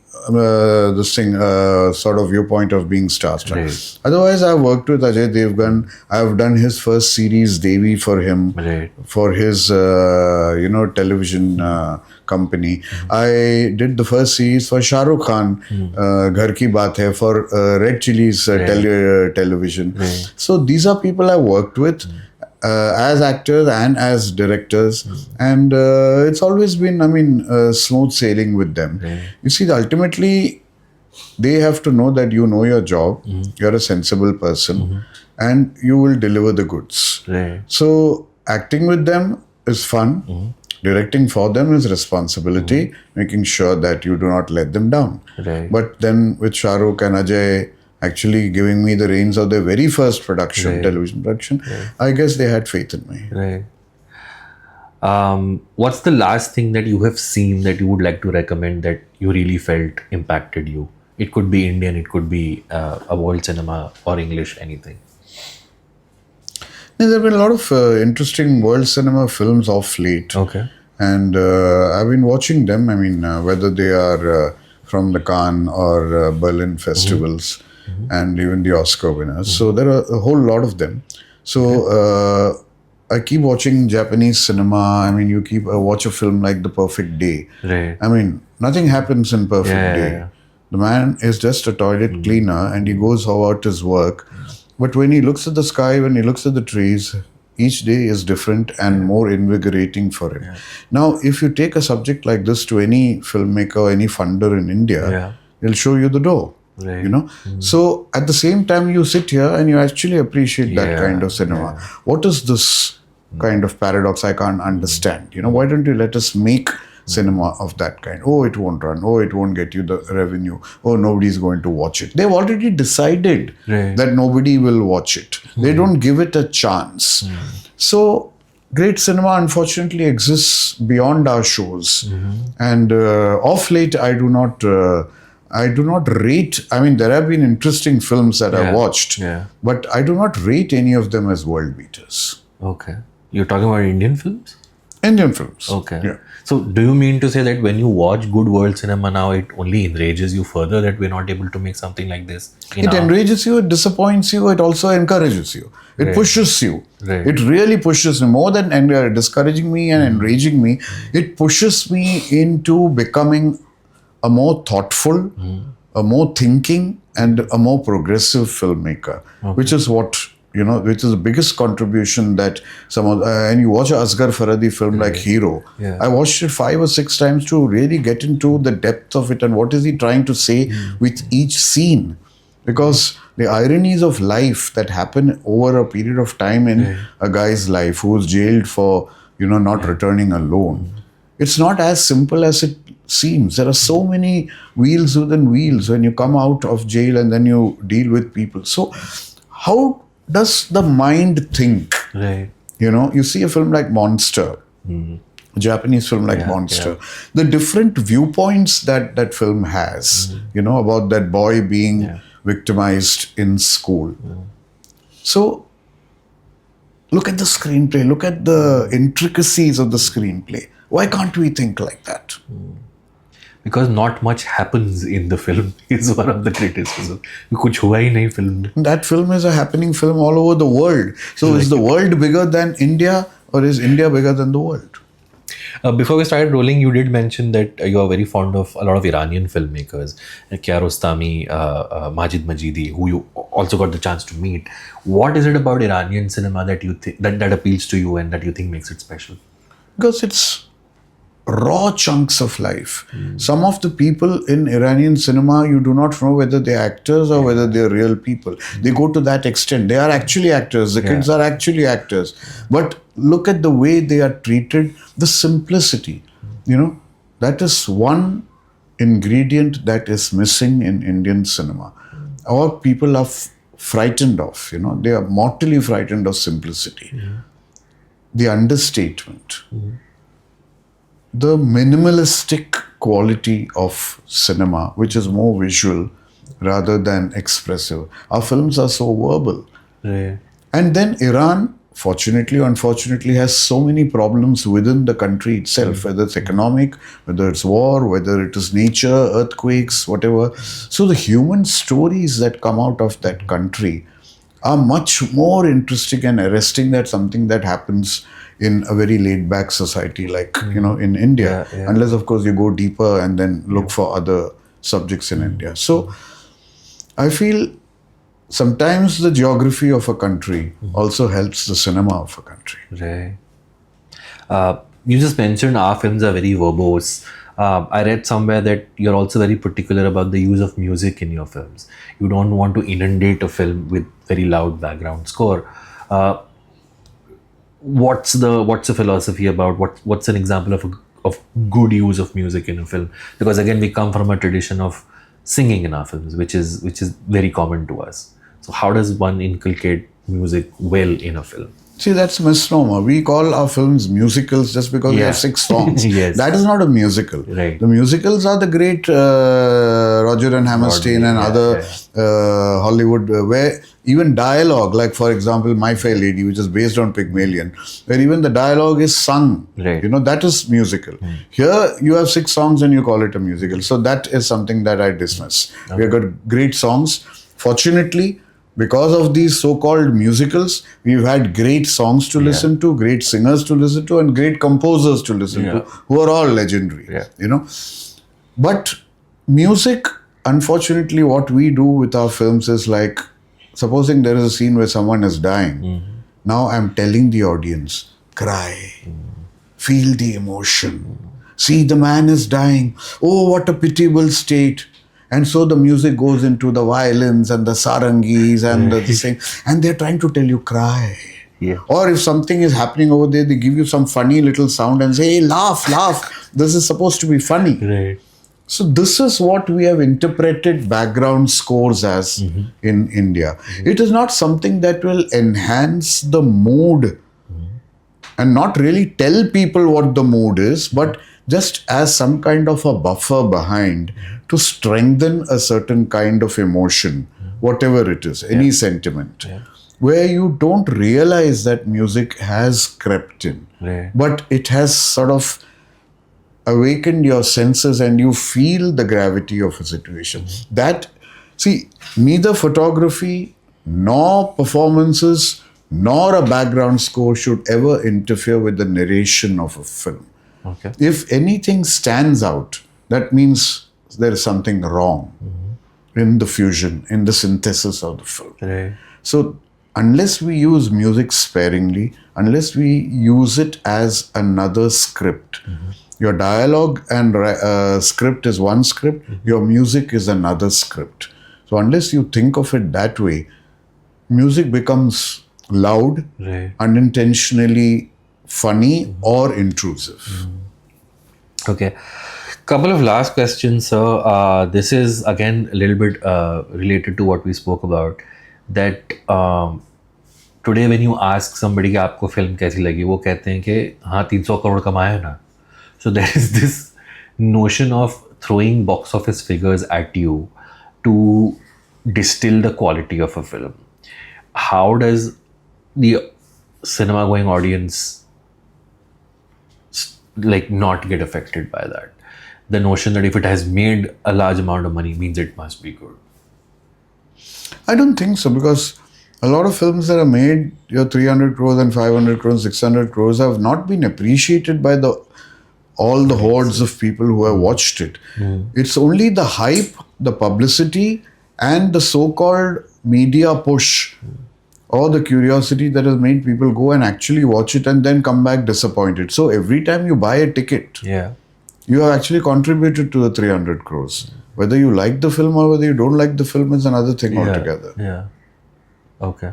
sort of viewpoint of being starstruck. Right. Otherwise, I've worked with Ajay Devgan. I've done his first series, Devi, for him, Right. for his television company. I did the first series for Shah Rukh Khan, Ghar Ki Baat Hai, for Red Chillies television. Right. So these are people I worked with. As actors and as directors, and it's always been, smooth sailing with them. You see, ultimately, they have to know that you know your job, you're a sensible person, and you will deliver the goods. Right. So, acting with them is fun. Directing for them is responsibility, making sure that you do not let them down. Right. But then with Shah Rukh and Ajay actually giving me the reins of their very first production, television production, I guess they had faith in me. Right. What's the last thing that you have seen that you would like to recommend that you really felt impacted you? It could be Indian, it could be a world cinema or English, anything. There have been a lot of interesting world cinema films of late. Okay. And I've been watching them. Whether they are from the Cannes or Berlin festivals, and even the Oscar winners. So there are a whole lot of them. So I keep watching Japanese cinema. You keep watch a film like The Perfect Day. Right. Nothing happens in Perfect Day. Yeah. The man is just a toilet cleaner and he goes about his work. But when he looks at the sky, when he looks at the trees, each day is different and more invigorating for him. Now, if you take a subject like this to any filmmaker or any funder in India, he'll show you the door. Right. So at the same time you sit here and you actually appreciate that kind of cinema. What is this kind of paradox I can't understand? Why don't you let us make cinema of that kind? Oh, it won't run. Oh, it won't get you the revenue. Oh, nobody's going to watch it. They've already decided that nobody will watch it. They don't give it a chance. So great cinema unfortunately exists beyond our shows. And of late I do not rate, there have been interesting films that I've watched, but I do not rate any of them as world beaters. Okay. You're talking about Indian films? Indian films. Okay. Yeah. So do you mean to say that when you watch good world cinema now, it only enrages you further that we're not able to make something like this? It enrages you, it disappoints you, it also encourages you. It Right. pushes you. Right. It really pushes me. More than discouraging me and enraging me, it pushes me into becoming a more thoughtful, a more thinking, and a more progressive filmmaker, which is what, which is the biggest contribution that and you watch a Asghar Farhadi film like Hero. Yeah. I watched it 5 or 6 times to really get into the depth of it and what is he trying to say with each scene. Because the ironies of life that happen over a period of time in a guy's life who's jailed for, not returning a loan. It's not as simple as it seems. There are so many wheels within wheels when you come out of jail and then you deal with people. So how does the mind think? Right. You see a film like Monster, a Japanese film like Monster, the different viewpoints that film has, about that boy being victimized in school. So look at the screenplay, look at the intricacies of the screenplay. Why can't we think like that? Because not much happens in the film is one of the criticisms. कुछ हुआ ही नहीं film में. That film is a happening film all over the world. So is the world bigger than India or is India bigger than the world? Before we started rolling, you did mention that you are very fond of a lot of Iranian filmmakers, Kiarostami, Majid Majidi, who you also got the chance to meet. What is it about Iranian cinema that you think that appeals to you and that you think makes it special? Because it's raw chunks of life. Some of the people in Iranian cinema, you do not know whether they're actors or whether they're real people. They go to that extent. They are actually actors. The kids are actually actors. But look at the way they are treated, the simplicity. That is one ingredient that is missing in Indian cinema. Our people are frightened of, they are mortally frightened of simplicity. The understatement. The minimalistic quality of cinema, which is more visual rather than expressive. Our films are so verbal. Right. And then Iran, fortunately or unfortunately, has so many problems within the country itself, whether it's economic, whether it's war, whether it is nature, earthquakes, whatever. So the human stories that come out of that country are much more interesting and arresting than something that happens in a very laid-back society like, in India. Unless, of course, you go deeper and then look for other subjects in India. So I feel sometimes the geography of a country also helps the cinema of a country. Right. You just mentioned our films are very verbose. I read somewhere that you're also very particular about the use of music in your films. You don't want to inundate a film with very loud background score. What's the philosophy about what's an example of good use of music in a film? Because again, we come from a tradition of singing in our films, which is very common to us. So how does one inculcate music well in a film? See, that's a misnomer. We call our films musicals just because we have 6 songs. Yes. That is not a musical. Right. The musicals are the great Roger and Hammerstein and other Hollywood, where even dialogue, like for example, My Fair Lady, which is based on Pygmalion, where even the dialogue is sung. Right. That is musical. Here, you have 6 songs and you call it a musical. So that is something that I dismiss. We have got great songs. Fortunately, because of these so-called musicals, we've had great songs to listen to, great singers to listen to, and great composers to listen to, who are all legendary. But music, unfortunately, what we do with our films is like, supposing there is a scene where someone is dying. Now I'm telling the audience, cry, feel the emotion. See, the man is dying. Oh, what a pitiable state. And so the music goes into the violins and the sarangis and the thing, and they're trying to tell you, cry. Or if something is happening over there, they give you some funny little sound and say, hey, laugh. This is supposed to be funny. Right. So this is what we have interpreted background scores as in India. It is not something that will enhance the mood and not really tell people what the mood is, but just as some kind of a buffer behind to strengthen a certain kind of emotion, whatever it is, any sentiment. where you don't realize that music has crept in, Right. but it has sort of awakened your senses and you feel the gravity of a situation. That, see, neither photography nor performances nor a background score should ever interfere with the narration of a film. Okay. If anything stands out, that means there is something wrong in the fusion, in the synthesis of the film. Right. So, unless we use music sparingly, unless we use it as another script, your dialogue and script is one script, your music is another script. So, unless you think of it that way, music becomes loud, Right. unintentionally funny, or intrusive. Okay. Couple of last questions, sir. This is again a little bit related to what we spoke about. That today when you ask somebody कि आपको film कैसी लगी, वो कहते हैं कि हाँ 300 करोड़ कमाया है ना. So there is this notion of throwing box office figures at you to distill the quality of a film. How does the cinema going audience like not get affected by that? The notion that if it has made a large amount of money means it must be good. I don't think so, because a lot of films that are made, 300 crores and 500 crores, 600 crores, have not been appreciated by all the hordes of people who have watched it. It's only the hype, the publicity, and the so-called media push or the curiosity that has made people go and actually watch it and then come back disappointed. So every time you buy a ticket, Yeah. you have actually contributed to the 300 crores. Whether you like the film or whether you don't like the film is another thing altogether. Yeah. Okay.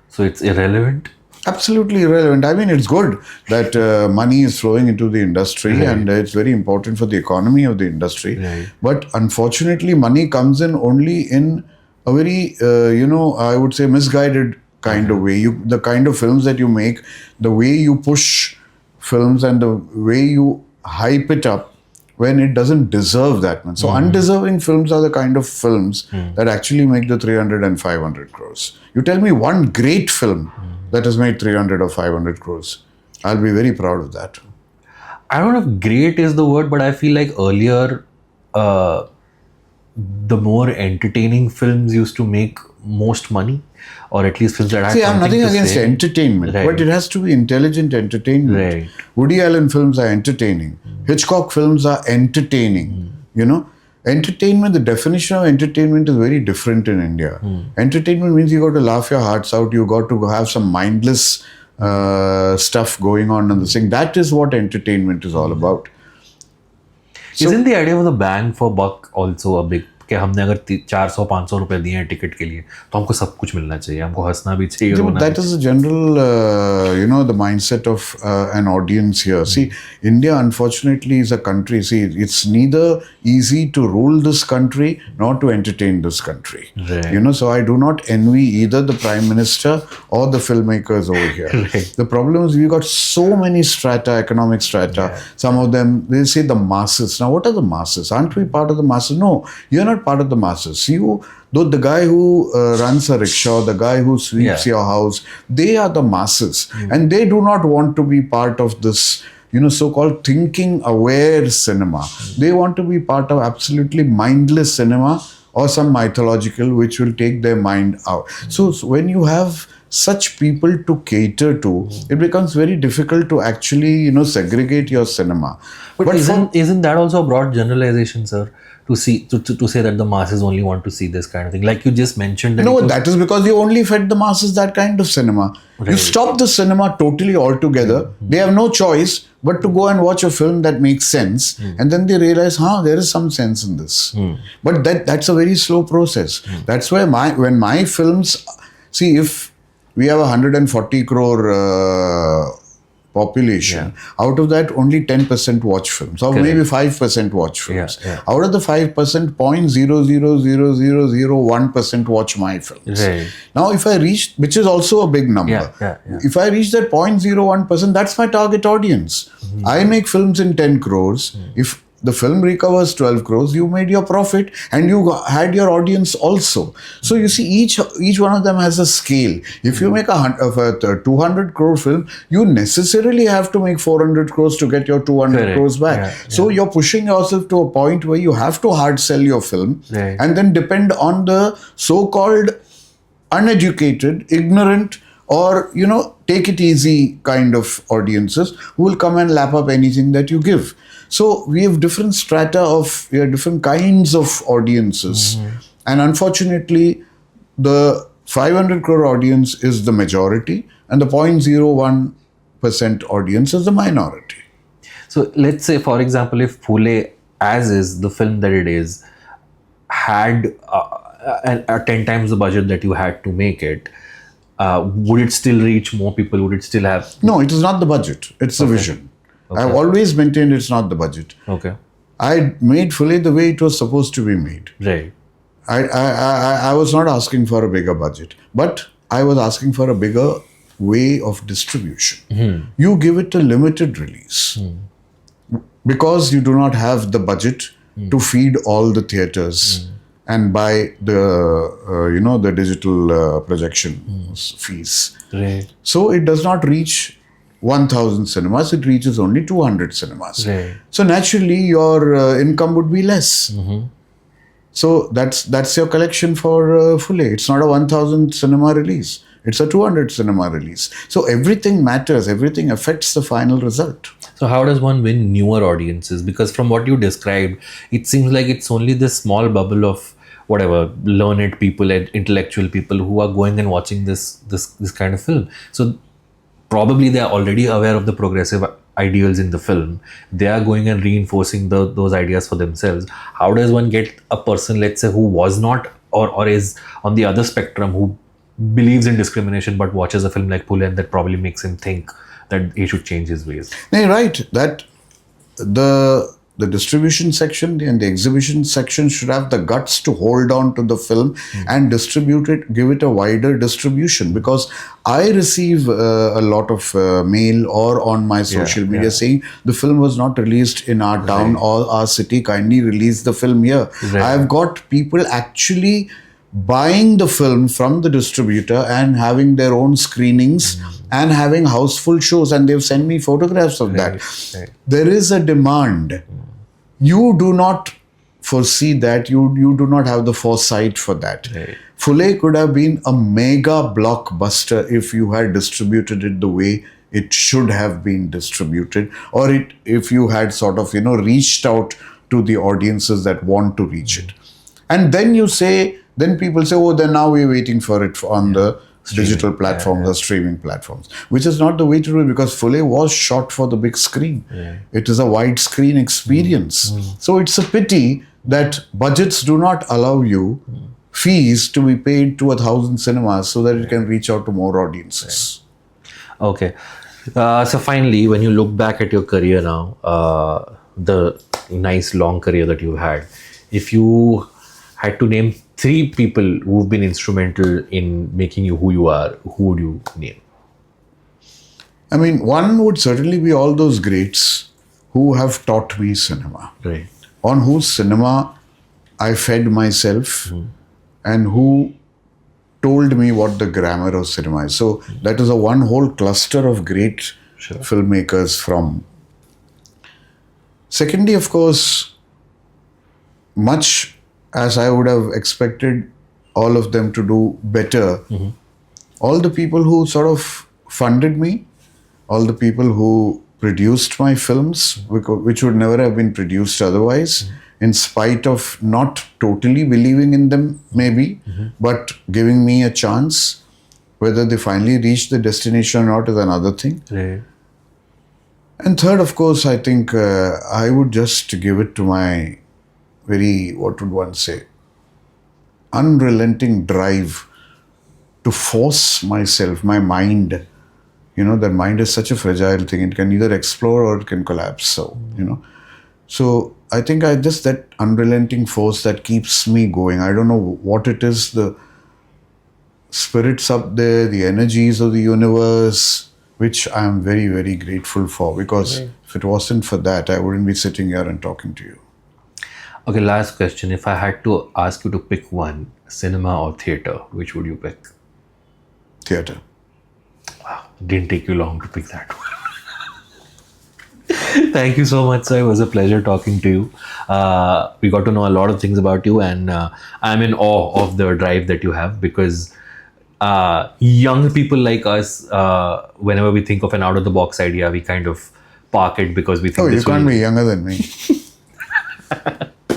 So it's irrelevant. Absolutely irrelevant. I mean, it's good that money is flowing into the industry and it's very important for the economy of the industry. Right. But unfortunately, money comes in only in a very, I would say misguided kind of way. The kind of films that you make, the way you push films and the way you hype it up when it doesn't deserve that much. So undeserving films are the kind of films that actually make the 300 and 500 crores. You tell me one great film that has made 300 or 500 crores. I'll be very proud of that. I don't know if great is the word, but I feel like earlier the more entertaining films used to make most money, or at least films that had See, I'm something nothing to against say. entertainment, Right. but it has to be intelligent entertainment. Right. Woody Allen films are entertaining. Hitchcock films are entertaining. Entertainment, the definition of entertainment is very different in India. Entertainment means you got to laugh your hearts out, you got to have some mindless stuff going on and the thing. That is what entertainment is all about. Isn't the idea of the bang for buck also a big, कि हमने अगर 400-500 रुपए दिए हैं ticket के लिए तो हमको सब कुछ मिलना चाहिए, हमको हंसना भी चाहिए, Yeah, रोना but that is the general, the mindset of an audience here. See, India, unfortunately, is a country. See, it's neither easy to rule this country nor to entertain this country. Right. So I do not envy either the Prime Minister or the filmmakers over here. Right. The problem is we've got so many strata, economic strata. Some of them, they say the masses. Now, what are the masses? Aren't we part of the masses? No, you're not part of the masses. The guy who runs a rickshaw, the guy who sweeps your house, they are the masses. And they do not want to be part of this, so-called thinking aware cinema. They want to be part of absolutely mindless cinema or some mythological which will take their mind out. So when you have such people to cater to, it becomes very difficult to actually, segregate your cinema. But isn't that also a broad generalization, sir? To say that the masses only want to see this kind of thing, like you just mentioned. No, that is because you only fed the masses that kind of cinema. Right. You stop the cinema totally altogether. They have no choice but to go and watch a film that makes sense, and then they realize, there is some sense in this. But that's a very slow process. That's why when my films, see, if we have 140 crore population, out of that only 10% watch films, or maybe 5% watch films. Out of the 5%, 0.00001% watch my films. Right. Now, if I reach, which is also a big number, if I reach that 0.01%, that's my target audience. I make films in 10 crores. If the film recovers 12 crores, you made your profit and you had your audience also. So you see, each one of them has a scale. If you make a 200 crore film, you necessarily have to make 400 crores to get your 200 Correct. crores back. Yeah, So you're pushing yourself to a point where you have to hard sell your film Right. and then depend on the so-called uneducated, ignorant, or take it easy kind of audiences who will come and lap up anything that you give. So we have different different kinds of audiences, and unfortunately the 500 crore audience is the majority and the 0.01% audience is the minority. So let's say, for example, if Phule, as is the film that it is, had 10 times the budget that you had to make it, would it still reach more people? Would it still have? No, it is not the budget, it's the vision. I've always maintained it's not the budget. Okay. I made Phule the way it was supposed to be made. Right. I was not asking for a bigger budget, but I was asking for a bigger way of distribution. You give it a limited release because you do not have the budget to feed all the theaters and buy the the digital projection fees. Right. So it does not reach 1,000 cinemas, it reaches only 200 cinemas. Right. So naturally your income would be less. So that's your collection for Phule. It's not a 1,000 cinema release. It's a 200 cinema release. So everything matters. Everything affects the final result. So how does one win newer audiences? Because from what you described, it seems like it's only this small bubble of whatever learned people and intellectual people who are going and watching this kind of film. So probably they are already aware of the progressive ideals in the film. They are going and reinforcing those ideas for themselves. How does one get a person, let's say, who was not or is on the other spectrum, who believes in discrimination but watches a film like Phule, and that probably makes him think that he should change his ways? No, you're right. That the distribution section and the exhibition section should have the guts to hold on to the film and distribute it, give it a wider distribution. Because I receive a lot of mail or on my social media saying the film was not released in our town or our city, kindly release the film here. I've got people actually buying the film from the distributor and having their own screenings and having houseful shows, and they've sent me photographs of that. There is a demand. You do not foresee that. You do not have the foresight for that. Phule could have been a mega blockbuster if you had distributed it the way it should have been distributed, or if you had sort of reached out to the audiences that want to reach it. And then people say, oh, then now we're waiting for it on the digital platforms or streaming platforms, which is not the way to do it, because Phule was shot for the big screen. It is a widescreen experience. So it's a pity that budgets do not allow you fees to be paid to 1,000 cinemas so that it can reach out to more audiences. Okay. So finally, when you look back at your career now, the nice long career that you had, if you had to name 3 people who've been instrumental in making you who you are, who would you name? I mean, one would certainly be all those greats who have taught me cinema. Right. On whose cinema I fed myself and who told me what the grammar of cinema is. So that is a one whole cluster of great filmmakers from. Secondly, of course, much as I would have expected all of them to do better, all the people who sort of funded me, all the people who produced my films, which would never have been produced otherwise, in spite of not totally believing in them maybe, but giving me a chance. Whether they finally reach the destination or not is another thing. Right. And third, of course, I think I would just give it to my very, what would one say, unrelenting drive to force myself, my mind. That mind is such a fragile thing. It can either explore or it can collapse. So I think just that unrelenting force that keeps me going. I don't know what it is, the spirits up there, the energies of the universe, which I am very, very grateful for, because if it wasn't for that, I wouldn't be sitting here and talking to you. Okay, last question. If I had to ask you to pick one, cinema or theater, which would you pick? Theatre. Didn't take you long to pick that one. Thank you so much, sir. It was a pleasure talking to you. We got to know a lot of things about you, and I'm in awe of the drive that you have, because young people like us, whenever we think of an out-of-the-box idea, we kind of park it because we think Oh, you can't be younger than me.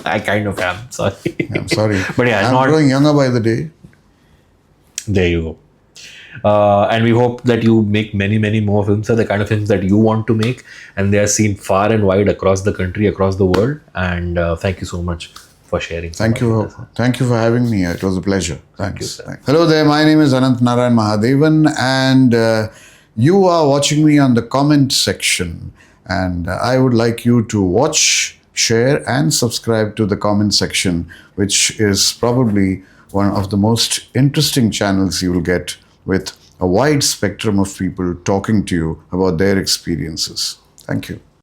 I kind of am, sorry. I'm sorry. But yeah, I'm growing younger by the day. There you go. And we hope that you make many, many more films, the kind of films that you want to make, and they are seen far and wide across the country, across the world. And thank you so much for sharing. Thank you. Thank you for having me. It was a pleasure. Thanks. Thank you, Hello there. My name is Anant Mahadevan, and you are watching me on the comment section. And I would like you to watch, share, and subscribe to the comment section, which is probably one of the most interesting channels you will get, with a wide spectrum of people talking to you about their experiences. Thank you.